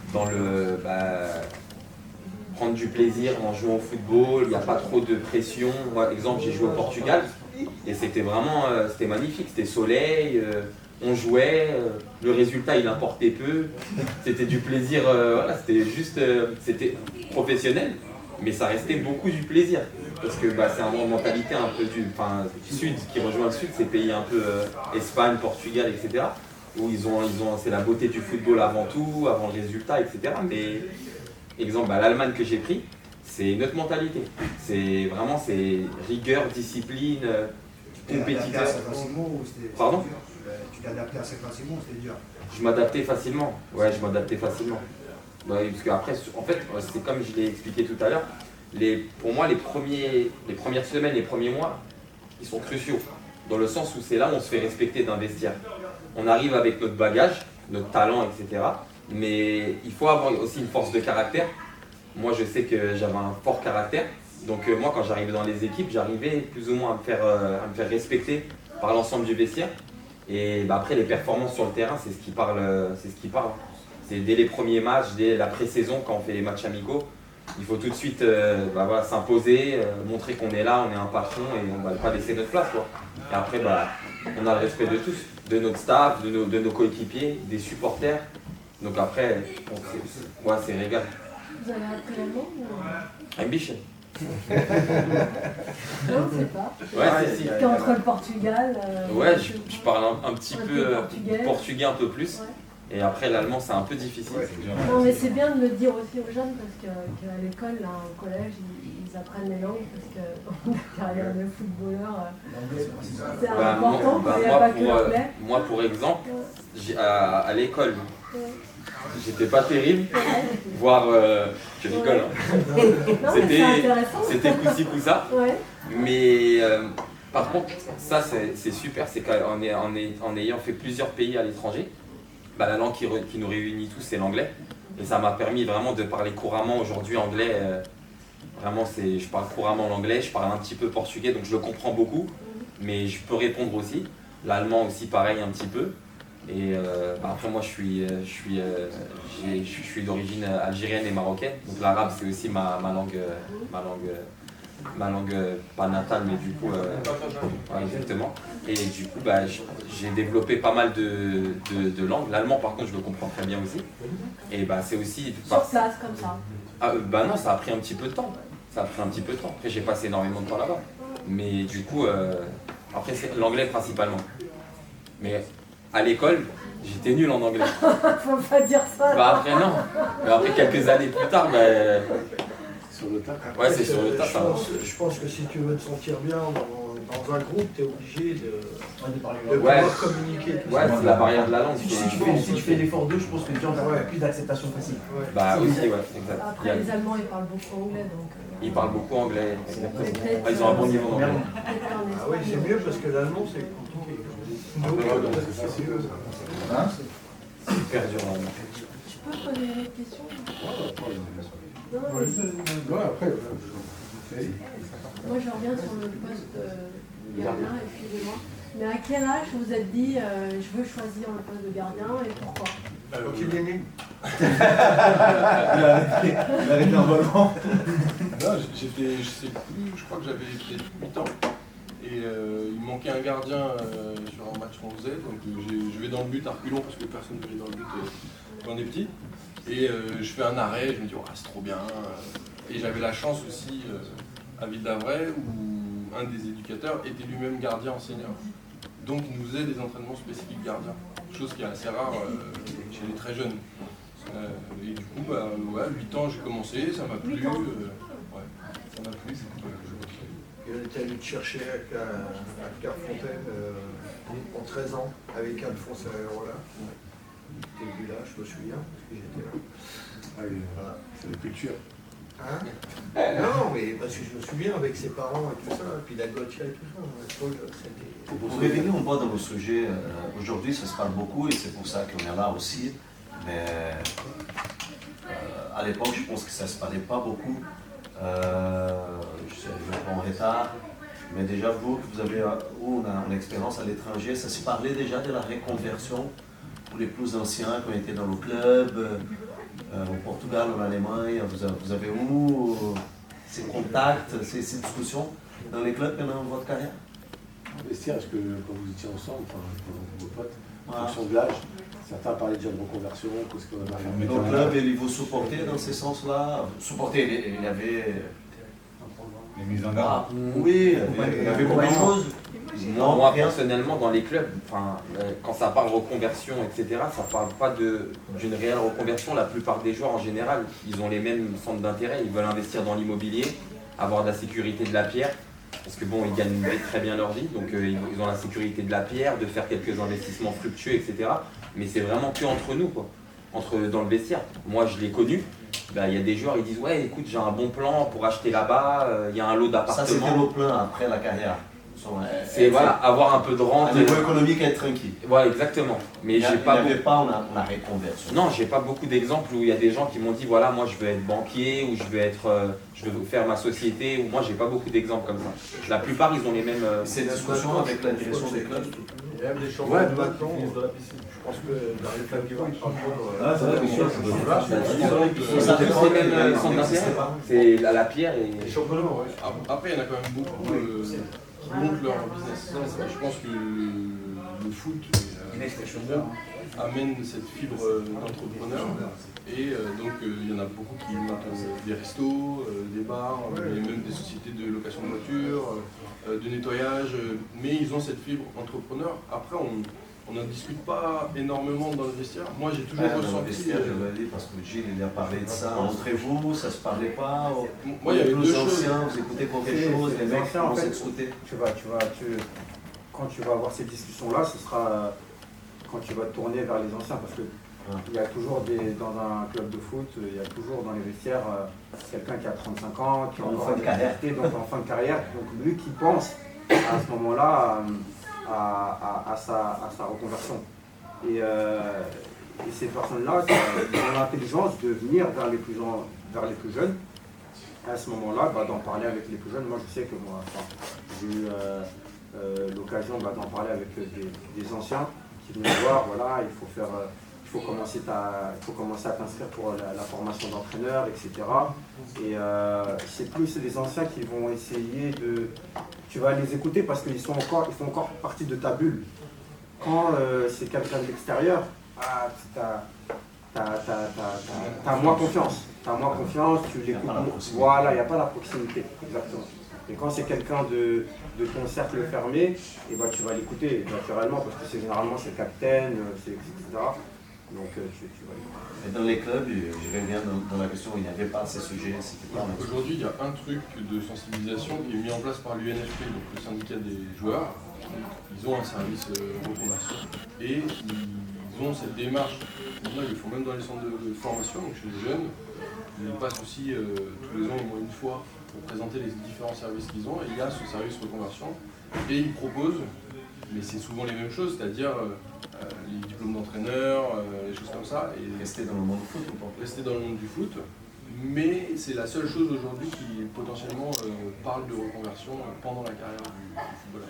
prendre du plaisir en jouant au football. Il n'y a pas trop de pression. Moi, exemple, j'ai joué au Portugal et c'était vraiment c'était magnifique. C'était soleil. On jouait, le résultat il importait peu, c'était du plaisir, voilà, c'était juste, c'était professionnel, mais ça restait beaucoup du plaisir. Parce que c'est une mentalité un peu du sud, qui rejoint le sud, ces pays un peu Espagne, Portugal, etc. Où c'est la beauté du football avant tout, avant le résultat, etc. Mais, exemple, l'Allemagne que j'ai pris, c'est une autre mentalité. C'est vraiment, c'est rigueur, discipline, compétiteur. Pardon ? Tu t'es adapté assez facilement, c'était dur. Je m'adaptais facilement, ouais, je m'adaptais facilement. Parce qu'après, en fait, c'est comme je l'ai expliqué tout à l'heure, pour moi, les premières semaines, les premiers mois, ils sont cruciaux. Dans le sens où c'est là où on se fait respecter d'un vestiaire. On arrive avec notre bagage, notre talent, etc. Mais il faut avoir aussi une force de caractère. Moi, je sais que j'avais un fort caractère. Donc moi, quand j'arrivais dans les équipes, j'arrivais plus ou moins à me faire respecter par l'ensemble du vestiaire. Et après, les performances sur le terrain, c'est ce qui parle. C'est dès les premiers matchs, dès la pré-saison, quand on fait les matchs amicaux, il faut tout de suite s'imposer, montrer qu'on est là, on est un patron et on ne va pas laisser notre place. Quoi. Et après, on a le respect de tous, de notre staff, de nos coéquipiers, des supporters. Donc après, c'est régal. Vous avez appris l'allemand ou... Un biche. Non, c'est pas. Ouais, si. T'es entre le Portugal. Ouais, je parle un petit peu portugais un peu plus. Ouais. Et après, l'allemand, c'est un peu difficile. Non, mais c'est bien de le dire aussi aux jeunes parce qu'à l'école, là, au collège, ils apprennent les langues parce que derrière le footballeur, c'est important. Il n'y a pas que l'anglais. Moi, pour exemple, à l'école, j'étais pas terrible, voire je rigole. Hein. C'était coup-ci, coup-ça. Ouais. Mais par contre, ça c'est super, c'est qu'en ayant fait plusieurs pays à l'étranger, la langue qui nous réunit tous, c'est l'anglais. Et ça m'a permis vraiment de parler couramment aujourd'hui anglais. Vraiment, je parle couramment l'anglais, je parle un petit peu portugais, donc je le comprends beaucoup. Mais je peux répondre aussi. L'allemand aussi, pareil, un petit peu. Et après, moi, je suis d'origine algérienne et marocaine. Donc l'arabe, c'est aussi ma langue pas natale, mais du coup, ouais, exactement. Et du coup, j'ai développé pas mal de langues. L'allemand, par contre, je le comprends très bien aussi. Et c'est aussi... Sur place, comme ça. Non, ça a pris un petit peu de temps. Après, j'ai passé énormément de temps là-bas. Mais du coup, après, c'est l'anglais principalement. Mais à l'école, j'étais nul en anglais. Faut pas dire ça. Après, non. Mais après, quelques années plus tard, sur le tas. Ouais, c'est sur le tas. Je pense que si tu veux te sentir bien dans un groupe, tu es obligé de Ouais. pouvoir communiquer. Tout Ouais, ça. c'est la barrière de la langue. Si tu fais l'effort d'eux, je pense que les gens ont plus d'acceptation facile. Bah aussi, ouais, exact. Après, les Allemands, ils parlent beaucoup anglais, donc... Ils parlent beaucoup anglais, exactement. peut-être, Ah, ils ont un bon niveau d'anglais. Ah oui, c'est mieux parce que l'allemand, c'est compliqué. C'est mieux. Super dur l'allemand. Je peux poser une autre question? Non, Ouais, après, moi, je reviens sur le poste de gardien, excusez-moi. Mais à quel âge vous vous êtes dit, je veux choisir le poste de gardien et pourquoi? Quand il est né. Il a arrêté un volcan. Non, j'étais, je sais plus, je crois que j'avais peut-être 8 ans. Et il manquait un gardien sur un match qu'on faisait. Donc je vais dans le but à reculons parce que personne ne veut aller dans le but quand on est petit. Et je fais un arrêt, je me dis, oh, c'est trop bien. Et j'avais la chance aussi à Ville-d'Avray où un des éducateurs était lui-même gardien enseignant. Donc il nous faisait des entraînements spécifiques gardiens, chose qui est assez rare chez les très jeunes. Et du coup, bah, ouais, 8 ans j'ai commencé, ça m'a plu. Ouais, ça m'a plu. Et on était allé te chercher à Clairefontaine en 13 ans avec Alphonse Herrera. Tu es vu là, je me souviens, parce que j'étais là. Ah oui, voilà, c'est la culture. Hein? Non, mais parce que je me souviens avec ses parents et tout ça, puis la Gauthier et tout ça. Pour revenir un peu dans le sujet, aujourd'hui ça se parle beaucoup et c'est pour ça qu'on est là aussi. Mais à l'époque, je pense que ça ne se parlait pas beaucoup. Je prends en retard. Mais déjà, vous avez une expérience à l'étranger, ça se parlait déjà de la reconversion pour les plus anciens qui ont été dans le club, au Portugal, en Allemagne. Vous avez où ces contacts, ces discussions dans les clubs pendant votre carrière? Vestiaire, est-ce que quand vous étiez ensemble, enfin, vos potes, en fonction de l'âge, certains parlaient déjà de reconversion, parce qu'on a fermé. Donc le club, il vous supportait dans ce sens-là? Supporter, il y avait... Les mises en garde. Oui, il y avait beaucoup de choses. Non, moi personnellement dans les clubs, quand ça parle reconversion, etc., ça ne parle pas d'une réelle reconversion. La plupart des joueurs en général, ils ont les mêmes centres d'intérêt, ils veulent investir dans l'immobilier, avoir de la sécurité de la pierre, parce que bon, ils gagnent très bien leur vie, donc ils ont la sécurité de la pierre, de faire quelques investissements fructueux, etc. Mais c'est vraiment que entre nous, quoi, dans le vestiaire. Moi je l'ai connu. Il y a des joueurs, ils disent ouais écoute j'ai un bon plan pour acheter là-bas, il y a un lot d'appartements. Ça c'était le plan après la carrière. C'est voilà, avoir un peu de rente. Un niveau économique, être tranquille. Ouais exactement. Mais j'ai pas il n'y avait pas une reconversion. Non, j'ai pas beaucoup d'exemples où il y a des gens qui m'ont dit voilà moi je veux être banquier ou je veux faire ma société, ou moi j'ai pas beaucoup d'exemples comme ça. La plupart ils ont les mêmes. Ces discussions avec la direction des clubs. Il y a même des champions de maintenant, je pense que dans les clubs, ils parlent pas. Ah, c'est vrai, c'est la pierre et. Après, il y en a quand même beaucoup qui montent leur business. Je pense que le foot amène cette fibre d'entrepreneur. Et donc, il y en a beaucoup qui montent des restos, des bars, et même des sociétés de location de voitures, de nettoyage. Mais ils ont cette fibre entrepreneur. Après, on n'en discute pas énormément dans le vestiaire. Moi, j'ai toujours ressenti... Dans le vestiaire, je l'ai dit, parce que Gilles il a parlé de ça. Entre vous, ça ne se parlait pas. Moi, il y avait deux anciens, vous écoutez quelque chose, les mecs en fait, s'écouter. Quand tu vas avoir ces discussions-là, ce sera quand tu vas te tourner vers les anciens, parce que il y a toujours dans un club de foot, il y a toujours dans les vestiaires quelqu'un qui a 35 ans, qui est en fin de carrière, donc en fin de carrière, donc lui qui pense à ce moment-là à sa reconversion. Et ces personnes-là, ils ont l'intelligence de venir vers les plus jeunes. À ce moment-là, d'en parler avec les plus jeunes. Moi, je sais que moi, j'ai eu l'occasion d'en parler avec des anciens qui venaient me voir. Voilà, il faut commencer à t'inscrire pour la formation d'entraîneur, etc. Et c'est plus les anciens qui vont essayer de... Tu vas les écouter parce qu'ils font encore partie de ta bulle. Quand c'est quelqu'un de l'extérieur, t'as moins confiance. T'as moins confiance, tu l'écoutes. Voilà, il n'y a pas la proximité, exactement. Et quand c'est quelqu'un de ton cercle fermé, et tu vas l'écouter naturellement parce que généralement c'est le capitaine, etc. Donc tu vas y voir. Et dans les clubs, je reviens dans la question où il n'y avait pas ces sujets. Aujourd'hui, il y a un truc de sensibilisation qui est mis en place par l'UNFP, donc le syndicat des joueurs. Ils ont un service reconversion et ils ont cette démarche. Là, ils le font même dans les centres de formation, donc chez les jeunes. Ils passent aussi tous les ans au moins une fois pour présenter les différents services qu'ils ont. Et il y a ce service reconversion et ils proposent, mais c'est souvent les mêmes choses, c'est-à-dire les diplômes d'entraîneur, les choses comme ça. Et rester dans le monde du foot. Rester dans le monde du foot. Mais c'est la seule chose aujourd'hui qui potentiellement parle de reconversion pendant la carrière du footballeur.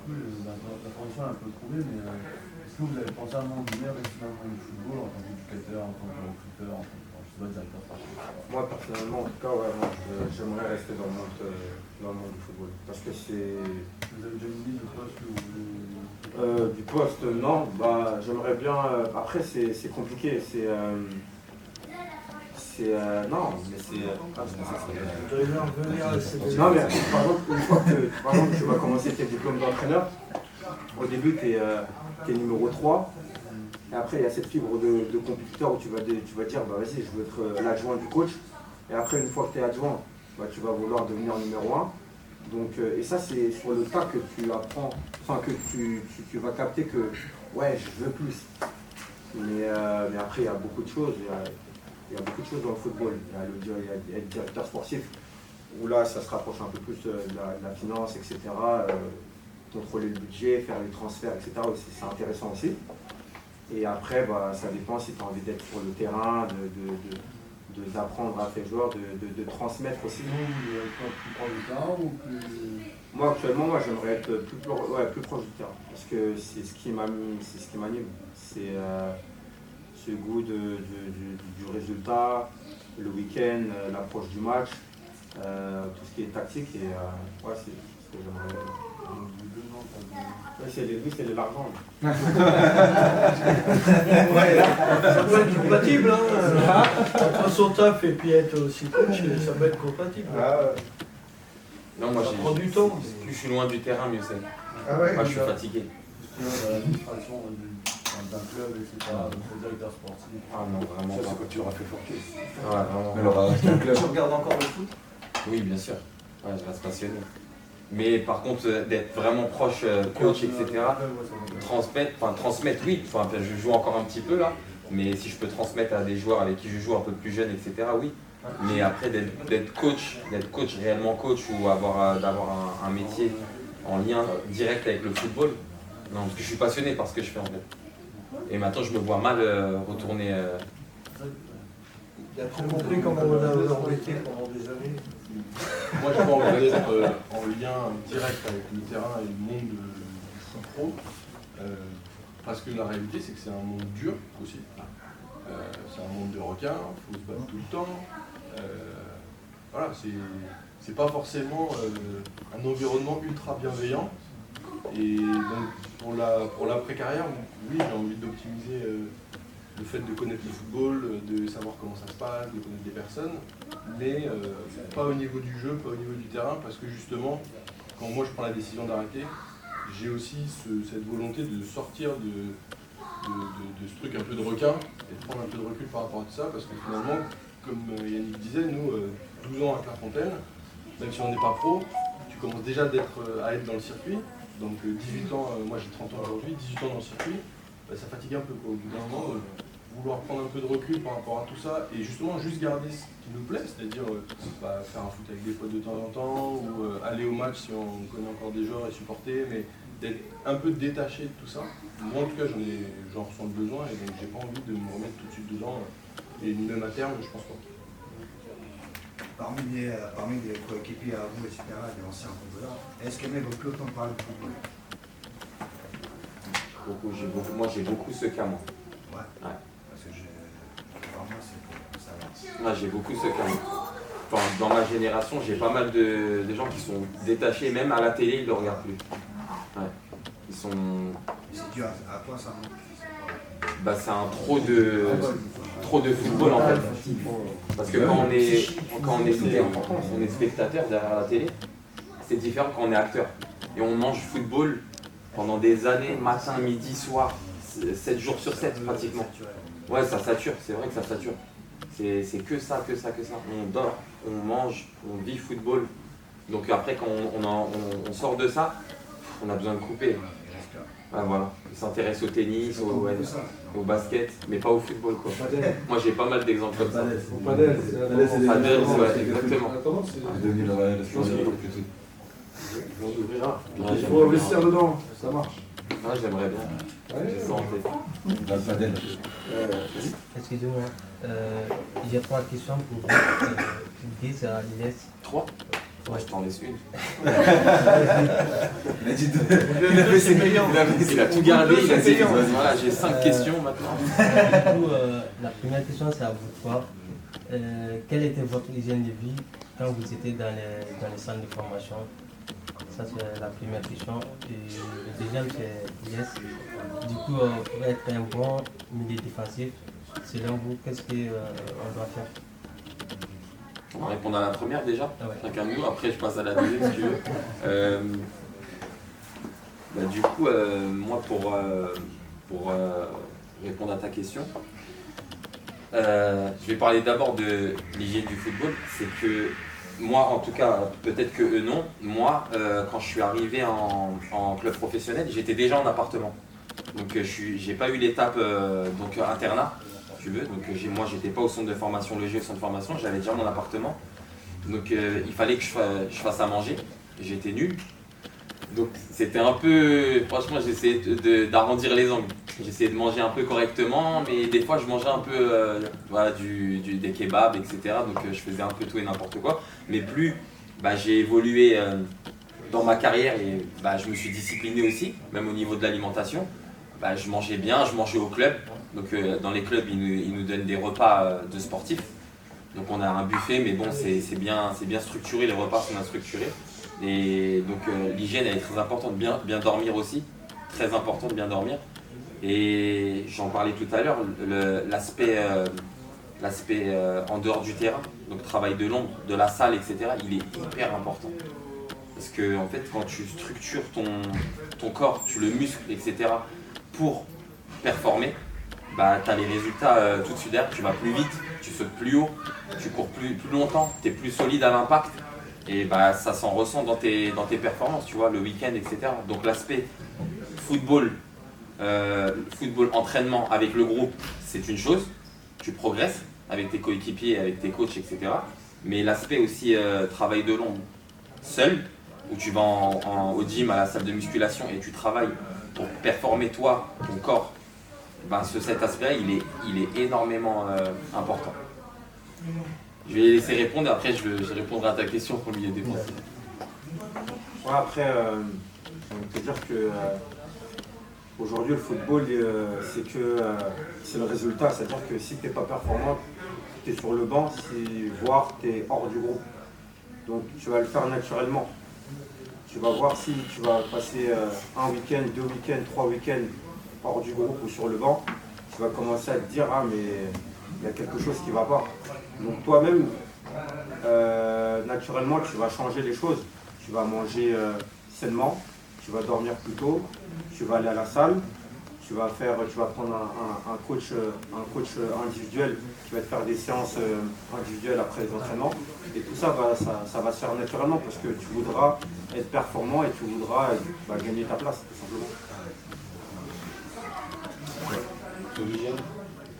La formation est un peu trouvée, mais est-ce que vous avez pensé à un moment donné à rester dans le monde du football en tant qu'éducateur, en tant que recruteur, en tant que directeur sportif? Moi personnellement, en tout cas, ouais, j'aimerais rester dans le monde du football. Parce que c'est. Vous avez déjà une idée du poste que vous voulez? Du poste, non. Bah, j'aimerais bien. Après, c'est compliqué. Non, mais c'est. Non, mais par exemple, une fois que tu vas commencer tes diplômes d'entraîneur, au début, tu es numéro 3. Et après, il y a cette fibre de compétiteur où tu vas dire, bah vas-y, je veux être l'adjoint du coach. Et après, une fois que tu es adjoint, bah, tu vas vouloir devenir numéro 1. Donc, et ça, c'est sur le tas que tu apprends, enfin, que tu vas capter que, ouais, je veux plus. Mais après, il y a beaucoup de choses. Il y a beaucoup de choses dans le football. Il y a le directeur sportif, où là, ça se rapproche un peu plus de la finance, etc. Contrôler le budget, faire les transferts, etc. C'est intéressant aussi. Et après, bah, ça dépend si tu as envie d'être sur le terrain, d'apprendre à tes joueurs, de transmettre aussi. Vous êtes plus proche du terrain ou plus... Moi, actuellement, j'aimerais être plus proche du terrain. Parce que c'est ce qui m'anime. C'est ce goût du résultat, le week-end, l'approche du match, tout ce qui est tactique. Et ouais, c'est ce que j'aimerais. Ouais, c'est de l'argent. Ça peut être compatible, hein. Entre son taf et puis être aussi coach, ça peut être compatible. Non, moi, ça prend du temps. Je suis loin du terrain, mieux c'est. Ah ouais, moi, je suis fatigué. L'administration d'un club, etc., le directeur sportif. Ah non, vraiment ça, pas. c'est quand tu auras fait forquer. Ouais, vraiment. Alors, tu regardes encore le foot? Oui, bien sûr. Ouais, je reste passionné. Mais par contre, d'être vraiment proche, coach, etc., transmettre, oui. Enfin, je joue encore un petit peu là, mais si je peux transmettre à des joueurs avec qui je joue un peu plus jeunes, etc., oui. Mais après, d'être coach, réellement coach, ou d'avoir un métier en lien direct avec le football, non, parce que je suis passionné par ce que je fais en fait. Et maintenant, je me vois mal retourner. Il a trop compris comment on a embêté pendant des années. Moi, j'ai pas envie d'être en lien direct avec le terrain et le monde du foot pro, parce que la réalité, c'est que c'est un monde dur aussi. C'est un monde de requins, il faut se battre tout le temps. Voilà, c'est pas forcément un environnement ultra bienveillant. Et donc, pour l'après-carrière, oui, j'ai envie d'optimiser le fait de connaître le football, de savoir comment ça se passe, de connaître des personnes, mais pas au niveau du jeu, pas au niveau du terrain, parce que justement, quand moi je prends la décision d'arrêter, j'ai aussi cette volonté de sortir de ce truc un peu de requin et de prendre un peu de recul par rapport à tout ça, parce que finalement, comme Yannick disait, nous, 12 ans à Clairefontaine, même si on n'est pas pro, tu commences déjà à être dans le circuit, donc 18 ans, moi j'ai 30 ans aujourd'hui, 18 ans dans le circuit, bah, ça fatigue un peu quoi, au bout d'un moment. Vouloir prendre un peu de recul par rapport à tout ça et justement juste garder ce qui nous plaît, c'est-à-dire faire un foot avec des potes de temps en temps ou aller au match si on connaît encore des joueurs et supporter, mais d'être un peu détaché de tout ça. Moi en tout cas j'en ressens le besoin et donc j'ai pas envie de me remettre tout de suite dedans et même à terme je pense pas. Parmi les coéquipiers à vous, etc., des anciens footballeurs, est-ce qu'aimez vos clubs quand on parle de football? Moi j'ai beaucoup ce cas moi. Ouais. Parce que moi j'ai beaucoup ce cas. Enfin, dans ma génération, j'ai pas mal de gens qui sont détachés, même à la télé, ils ne le regardent plus. Ouais. Ils sont. C'est dû à quoi ça? Bah, c'est un trop de football en fait. Parce que quand on est spectateur derrière la télé, c'est différent quand on est acteur. Et on mange football pendant des années, matin, midi, soir. 7 jours sur 7 pratiquement. Ouais, ça sature, c'est vrai que ça sature. C'est que ça. On dort, on mange, on vit football. Donc après, quand on sort de ça, on a besoin de couper. Ah, voilà. Ils s'intéressent au tennis, au basket, mais pas au football quoi. Moi j'ai pas mal d'exemples comme ça. Au padel, ouais, exactement. Il faut investir dedans, ça marche. Ah, j'aimerais bien. J'ai ça en tête. Dans le padel. Excusez-moi, j'ai 3 questions pour vous. 10 à l'IS. 3 Ouais, je t'en laisse une. Il a dit deux. Il a tout gardé, il a dit voilà, j'ai 5 questions maintenant. Du coup, la première question c'est à vous trois. Quelle était votre hygiène de vie quand vous étiez dans les centres de formation? Ça c'est la première question. Et le deuxième c'est yes. Du coup, pour être un bon milieu défensif, selon vous, qu'est-ce qu'on doit faire? On va répondre à la première déjà, ouais. Chacun de nous, après je passe à la deuxième si tu veux. Du coup, moi pour répondre à ta question, je vais parler d'abord de l'hygiène du football. C'est que moi en tout cas, peut-être que eux non, moi quand je suis arrivé en club professionnel, j'étais déjà en appartement. Donc j'ai pas eu l'étape internat. Donc moi j'étais pas au centre de formation logé au centre de formation, j'avais déjà mon appartement. Donc il fallait que je fasse à manger. J'étais nul. Donc c'était un peu. Franchement j'essayais d'arrondir les angles. J'essayais de manger un peu correctement, mais des fois je mangeais un peu des kebabs, etc. Donc je faisais un peu tout et n'importe quoi. Mais plus j'ai évolué dans ma carrière et je me suis discipliné aussi, même au niveau de l'alimentation. Je mangeais bien, je mangeais au club. Donc dans les clubs, ils nous donnent des repas de sportifs. Donc on a un buffet, mais bon, c'est bien structuré, les repas sont bien structurés. Et donc l'hygiène, elle est très importante, bien dormir aussi. Très important de bien dormir. Et j'en parlais tout à l'heure, l'aspect en dehors du terrain, donc travail de l'ombre, de la salle, etc., il est hyper important. Parce que en fait, quand tu structures ton corps, tu le muscles, etc., pour performer, tu as les résultats tout de suite derrière, tu vas plus vite, tu sautes plus haut, tu cours plus longtemps, tu es plus solide à l'impact et ça s'en ressent dans tes performances, tu vois, le week-end, etc. Donc l'aspect football entraînement avec le groupe, c'est une chose, tu progresses avec tes coéquipiers, avec tes coachs, etc. Mais l'aspect aussi travail de l'ombre, seul, où tu vas au gym, à la salle de musculation et tu travailles pour performer toi, ton corps, cet aspect-là, il est énormément important. Je vais laisser répondre et après je répondrai à ta question pour le milieu défensif. Ouais, après, on peut dire que aujourd'hui le football, c'est le résultat. C'est-à-dire que si tu n'es pas performant, tu es sur le banc, voire tu es hors du groupe. Donc tu vas le faire naturellement. Tu vas voir si tu vas passer un week-end, 2 week-ends, 3 week-ends hors du groupe ou sur le banc, tu vas commencer à te dire ah mais il y a quelque chose qui ne va pas. Donc toi-même, naturellement, tu vas changer les choses. Tu vas manger sainement, tu vas dormir plus tôt, tu vas aller à la salle, tu vas prendre un coach individuel qui va te faire des séances individuelles après les entraînements. Et tout ça, ça va se faire naturellement parce que tu voudras être performant et tu voudras gagner ta place, tout simplement.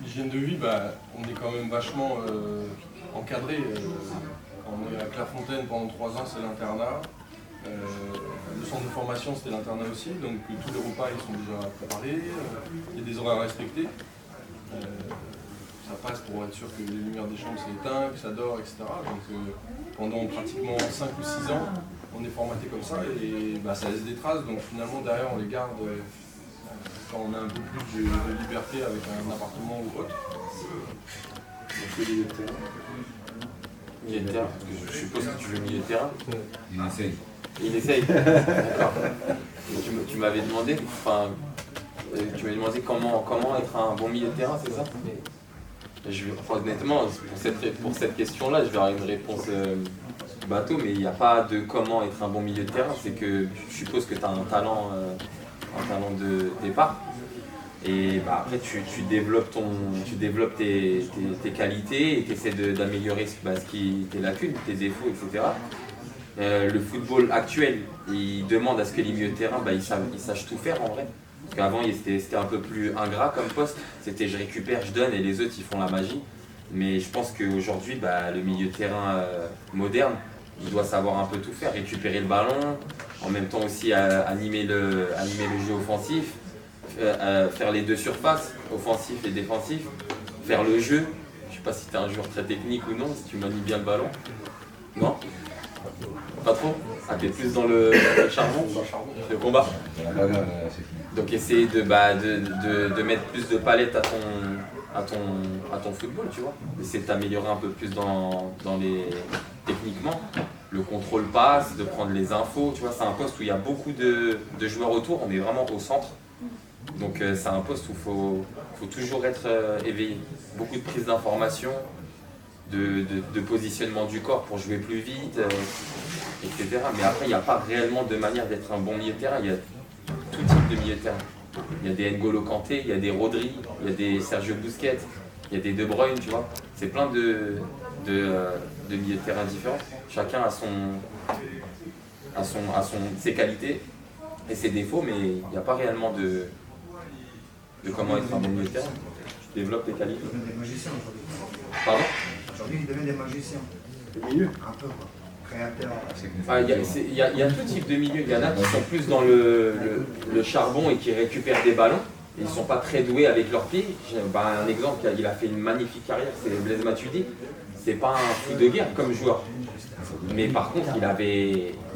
L'hygiène de vie, on est quand même vachement encadré. On est à Clairefontaine pendant 3 ans, c'est l'internat. Le centre de formation, c'était l'internat aussi, donc tous les repas ils sont déjà préparés, il y a des horaires respectés. Ça passe pour être sûr que les lumières des chambres c'est éteint, que ça dort, etc. Donc pendant pratiquement 5 ou 6 ans, on est formaté comme ça et ça laisse des traces, donc finalement derrière on les garde quand on a un peu plus de liberté avec un appartement ou autre. Donc le milieu de terrain. Milieu de terrain, je suppose que tu veux milieu de terrain. Il essaye. Il essaye. D'accord. Tu m'avais demandé, comment être un bon milieu de terrain, c'est ça? Honnêtement, pour cette question-là, je vais avoir une réponse bateau, mais il n'y a pas de comment être un bon milieu de terrain. C'est que je suppose que tu as un talent de départ. Et bah, après, tu développes tes qualités et tu essaies d'améliorer tes lacunes, tes défauts, etc. Le football actuel, il demande à ce que les milieux de terrain ils sachent tout faire en vrai. Parce qu'avant, c'était un peu plus ingrat comme poste. C'était je récupère, je donne et les autres ils font la magie. Mais je pense qu'aujourd'hui, le milieu de terrain moderne, il doit savoir un peu tout faire, récupérer le ballon, en même temps aussi animer le jeu offensif, faire les deux surfaces, offensif et défensif, faire le jeu. Je sais pas si tu es un joueur très technique ou non, si tu manies bien le ballon. Non? Pas trop? Ah, t'es plus dans le charbon, le combat. Donc essayer de mettre plus de palettes à ton football, tu vois. Essayer de t'améliorer un peu plus techniquement. Le contrôle passe, de prendre les infos, tu vois. C'est un poste où il y a beaucoup de joueurs autour, on est vraiment au centre. Donc c'est un poste où il faut toujours être éveillé. Beaucoup de prise d'information, de positionnement du corps pour jouer plus vite, etc. Mais après, il n'y a pas réellement de manière d'être un bon milieu de terrain. Il y a tout type de milieu de terrain. Il y a des N'Golo Kanté, il y a des Rodri, il y a des Sergio Busquets, il y a des De Bruyne, tu vois. C'est plein de milieux de terrain différents. Chacun a ses qualités et ses défauts, mais il n'y a pas réellement de comment être un bon milieu de terrain. Tu développes tes qualités. Ils deviennent des magiciens aujourd'hui. Pardon? Aujourd'hui, ils deviennent des magiciens. Des milieux. Un peu, quoi. Créateurs. Il y a tout type de milieux. Il y en a qui sont plus dans le charbon et qui récupèrent des ballons. Ils ne sont pas très doués avec leurs pieds. Un exemple, il a fait une magnifique carrière, c'est Blaise Matuidi. C'est pas un fou de guerre comme joueur. Mais par contre,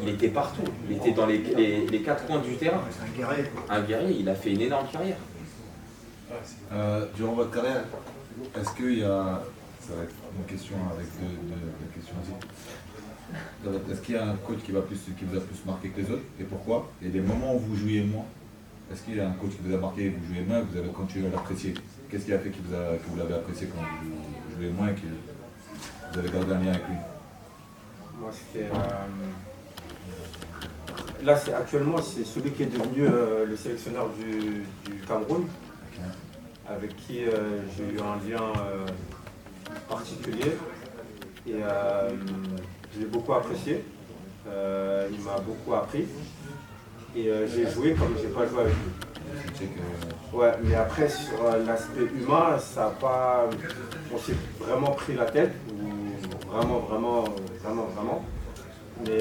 il était partout. Il était dans les quatre coins du terrain. Un guerrier. Un guerrier, il a fait une énorme carrière. Durant votre carrière, est-ce qu'il y a, ça va être une question avec deux questions aussi, est-ce qu'il y a un coach qui vous a plus marqué que les autres et pourquoi? Et des moments où vous jouiez moins, est-ce qu'il y a un coach qui vous a marqué et vous jouez moins, vous avez continué à l'apprécier? Qu'est-ce qui a fait que vous l'avez apprécié quand vous jouez moins et que vous avez gardé un lien avec lui? Moi, c'était... Là, actuellement, c'est celui qui est devenu le sélectionneur du Cameroun, avec qui j'ai eu un lien particulier et je l'ai beaucoup apprécié. Il m'a beaucoup appris et j'ai joué comme j'ai pas joué avec lui. Ouais, mais après sur l'aspect humain, ça a pas. On s'est vraiment pris la tête, vraiment. Mais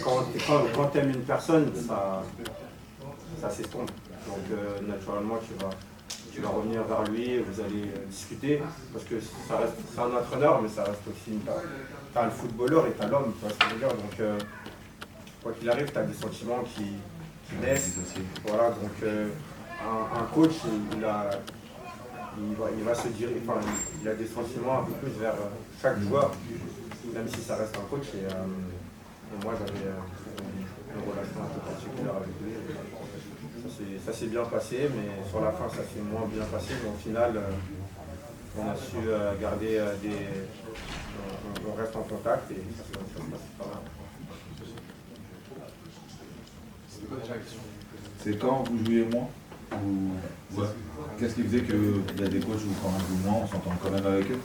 quand tu aimes une personne, ça s'estompe. Donc naturellement tu vas revenir vers lui et vous allez discuter, parce que c'est un entraîneur, mais ça reste aussi t'as le footballeur et t'as l'homme, tu vois ce que je veux dire. Donc quoi qu'il arrive, tu as des sentiments qui naissent. Voilà, donc un coach, il va se dire, enfin, il a des sentiments un peu plus vers chaque joueur, même si ça reste un coach. Et moi j'avais une relation un peu particulière avec lui. Ça s'est bien passé, mais sur la fin ça s'est moins bien passé. Mais au final, on a su garder on reste en contact et ça se passe pas mal. C'était quoi déjà la question? C'est quand vous jouiez moins ou qu'est-ce qui faisait qu'il y a des coachs où quand on joue moins, on s'entend quand même avec eux?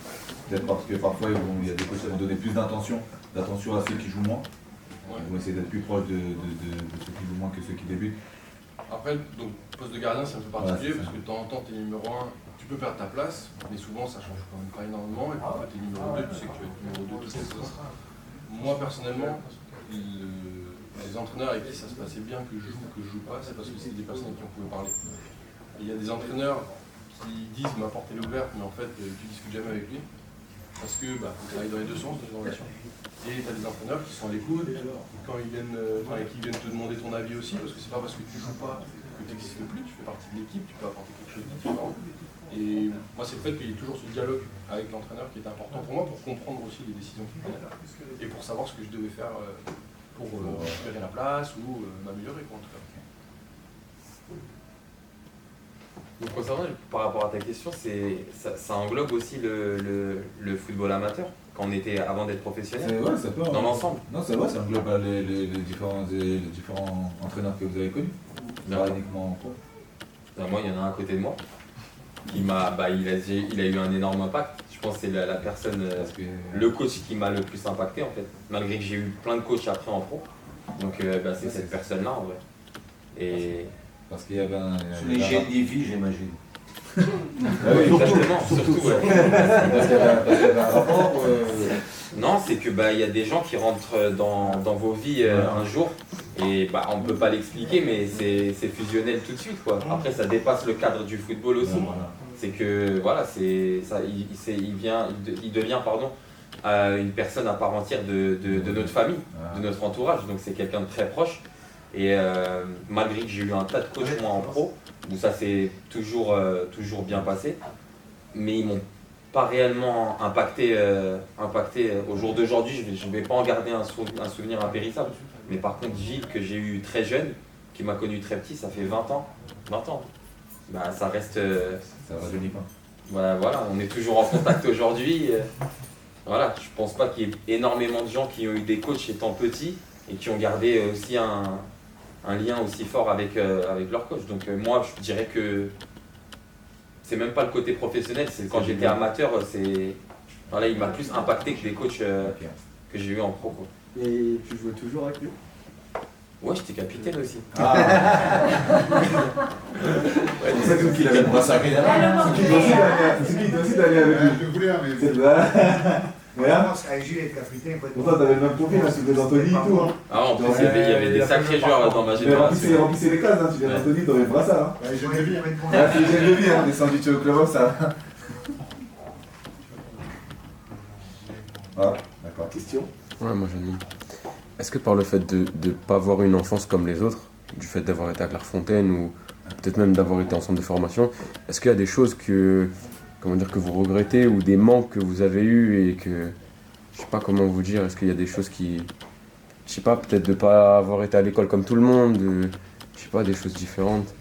Peut-être parce que parfois il y a des coachs qui vont donner plus d'attention à ceux qui jouent moins. Ils vont essayer d'être plus proches de ceux qui jouent moins que ceux qui débutent. Après, donc, poste de gardien, c'est un peu particulier parce que de temps en temps, tu es numéro 1, tu peux perdre ta place, mais souvent ça change quand même pas énormément. Et puis quand tu es numéro 2, tu sais que tu vas être numéro 2 toutes les saisons. Moi, personnellement, les entraîneurs avec qui ça se passait bien, que je joue ou que je joue pas, c'est parce que c'est des personnes avec qui on pouvait parler. Et il y a des entraîneurs qui disent ma porte est ouverte, mais en fait, tu discutes jamais avec lui. Parce que faut que ça aille dans les deux sens, dans les relations. Et tu as des entraîneurs qui sont à l'écoute, quand ils viennent te demander ton avis aussi, parce que c'est pas parce que tu joues pas que tu n'existes plus, tu fais partie de l'équipe, tu peux apporter quelque chose de différent. Et moi, c'est le fait qu'il y ait toujours ce dialogue avec l'entraîneur qui est important pour moi, pour comprendre aussi les décisions qu'il prend, et pour savoir ce que je devais faire pour récupérer la place ou m'améliorer, en tout cas. Donc concernant, par rapport à ta question, ça englobe aussi le football amateur, quand on était avant d'être professionnel, ouais, ça peut, dans l'ensemble. Non, c'est vrai, ça englobe les différents entraîneurs que vous avez connus. uniquement en pro. Moi, il y en a un à côté de moi. Il a eu un énorme impact. Je pense que c'est la personne, le coach qui m'a le plus impacté en fait. Malgré que j'ai eu plein de coachs après en pro. Donc c'est cette personne-là en vrai. Et parce qu'il y avait un. Sur l'hygiène des vies, j'imagine. Oui, exactement, surtout. Ouais. Parce qu'il y avait un rapport. Non, c'est que il y a des gens qui rentrent dans vos vies un jour et on ne peut pas l'expliquer, mais c'est fusionnel tout de suite quoi. Après, ça dépasse le cadre du football aussi. C'est que voilà, il devient une personne à part entière de notre famille, de notre entourage. Donc c'est quelqu'un de très proche. Et malgré que j'ai eu un tas de coachs moi en pro, où ça s'est toujours bien passé, mais ils m'ont pas réellement impacté au jour d'aujourd'hui. Je ne vais pas en garder un souvenir impérissable. Mais par contre, Gilles, que j'ai eu très jeune, qui m'a connu très petit, ça fait 20 ans. Ça reste. Ça rajeunit pas. Voilà, on est toujours en contact aujourd'hui. Voilà, je pense pas qu'il y ait énormément de gens qui ont eu des coachs étant petits et qui ont gardé aussi un lien aussi fort avec leur coach. Donc moi, je dirais que c'est même pas le côté professionnel, c'est quand j'étais amateur, il m'a plus impacté que des coachs que j'ai eu en pro. Quoi. Et tu jouais toujours avec lui? Ouais, j'étais capitaine aussi. C'est pour ça qu'il avait le bras sacré derrière. C'est qui aussi d'aller avec lui? Je voulais, mais c'est là. Voilà. Jules est capitaine. Pourtant, t'avais le même profil, tu faisais Anthony et tout. En plus, il y avait des sacrés joueurs dans ma génération. Remplissez les cases, tu viens d'Anthony, t'aurais le brassard. J'aime de vie. C'est l'hygiène de vie, descendu au club, ça. D'accord. Question? Ouais, moi j'en ai une. Est-ce que par le fait de ne pas avoir une enfance comme les autres, du fait d'avoir été à Clairefontaine ou peut-être même d'avoir été en centre de formation, est-ce qu'il y a des choses que vous regrettez ou des manques que vous avez eus et que, je sais pas comment vous dire, est-ce qu'il y a des choses qui, je sais pas, peut-être de ne pas avoir été à l'école comme tout le monde, je sais pas, des choses différentes,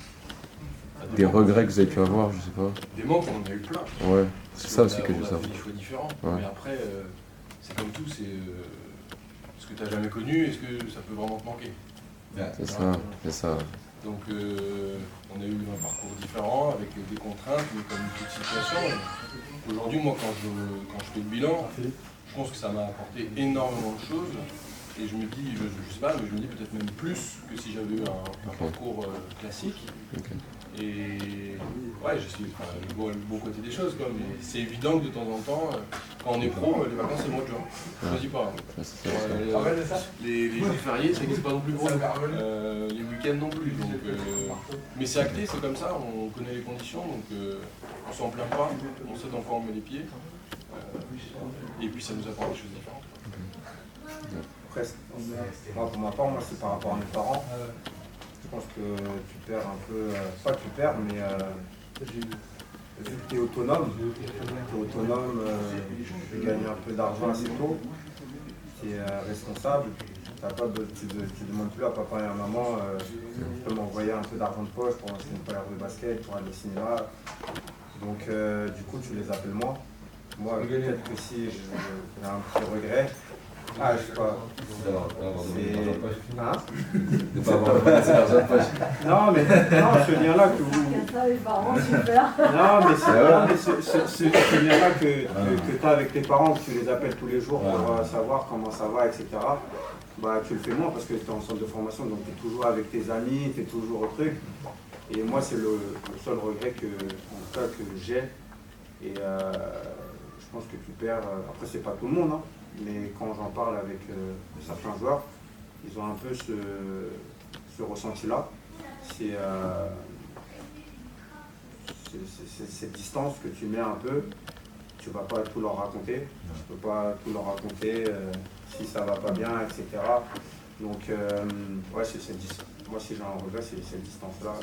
des regrets que vous avez pu avoir, je sais pas. Des manques, on en a eu plein. Ouais, c'est ça aussi que je veux savoir. On a fait des choix différents, ouais. Mais après, c'est comme tout, c'est ce que tu n'as jamais connu, est-ce que ça peut vraiment te manquer? C'est ça. Donc on a eu un parcours différent, avec des contraintes, mais comme toute situation. Aujourd'hui, moi, quand je fais le bilan, je pense que ça m'a apporté énormément de choses. Et je me dis, je sais pas, mais je me dis peut-être même plus que si j'avais eu un parcours classique. Okay. Et ouais, je vois le bon côté des choses, quoi, mais c'est évident que de temps en temps, quand on est pro, les vacances c'est le mois de juin. Je choisis pas. Les jours fériés, ça n'existe pas non plus pour nous. Les week-ends non plus. Donc, mais c'est acté, c'est comme ça, on connaît les conditions, donc on s'en plaint pas, on sait dans quoi on met les pieds. Et puis ça nous apprend des choses différentes. Après, moi, pour ma part, c'est par rapport à mes parents. Je pense que tu perds un peu, pas tu perds, mais vu que tu es autonome, tu gagnes un peu d'argent assez tôt, tu es responsable, tu ne demandes plus à papa et à maman, tu peux m'envoyer un peu d'argent de poche pour lancer une carrière de basket, pour aller au cinéma. Donc du coup, tu les appelles moi. Moi, peut-être que si j'ai un petit regret, je sais pas. De pas avoir l'argent de poche. Non, mais ce lien-là que vous. Non, mais ce lien-là que tu as avec tes parents, que tu les appelles tous les jours pour savoir comment ça va, etc. Tu le fais moins parce que tu es en centre de formation, donc tu es toujours avec tes amis, tu es toujours au truc. Et moi, c'est le seul regret que j'ai. Et je pense que tu perds. Après, c'est pas tout le monde, hein. Mais quand j'en parle avec certains joueurs, ils ont un peu ce ressenti-là. C'est cette distance que tu mets un peu. Tu ne vas pas tout leur raconter. Tu ne peux pas tout leur raconter si ça ne va pas bien, etc. Donc, ouais, c'est cette distance. Moi, si j'ai un regret, c'est cette distance-là.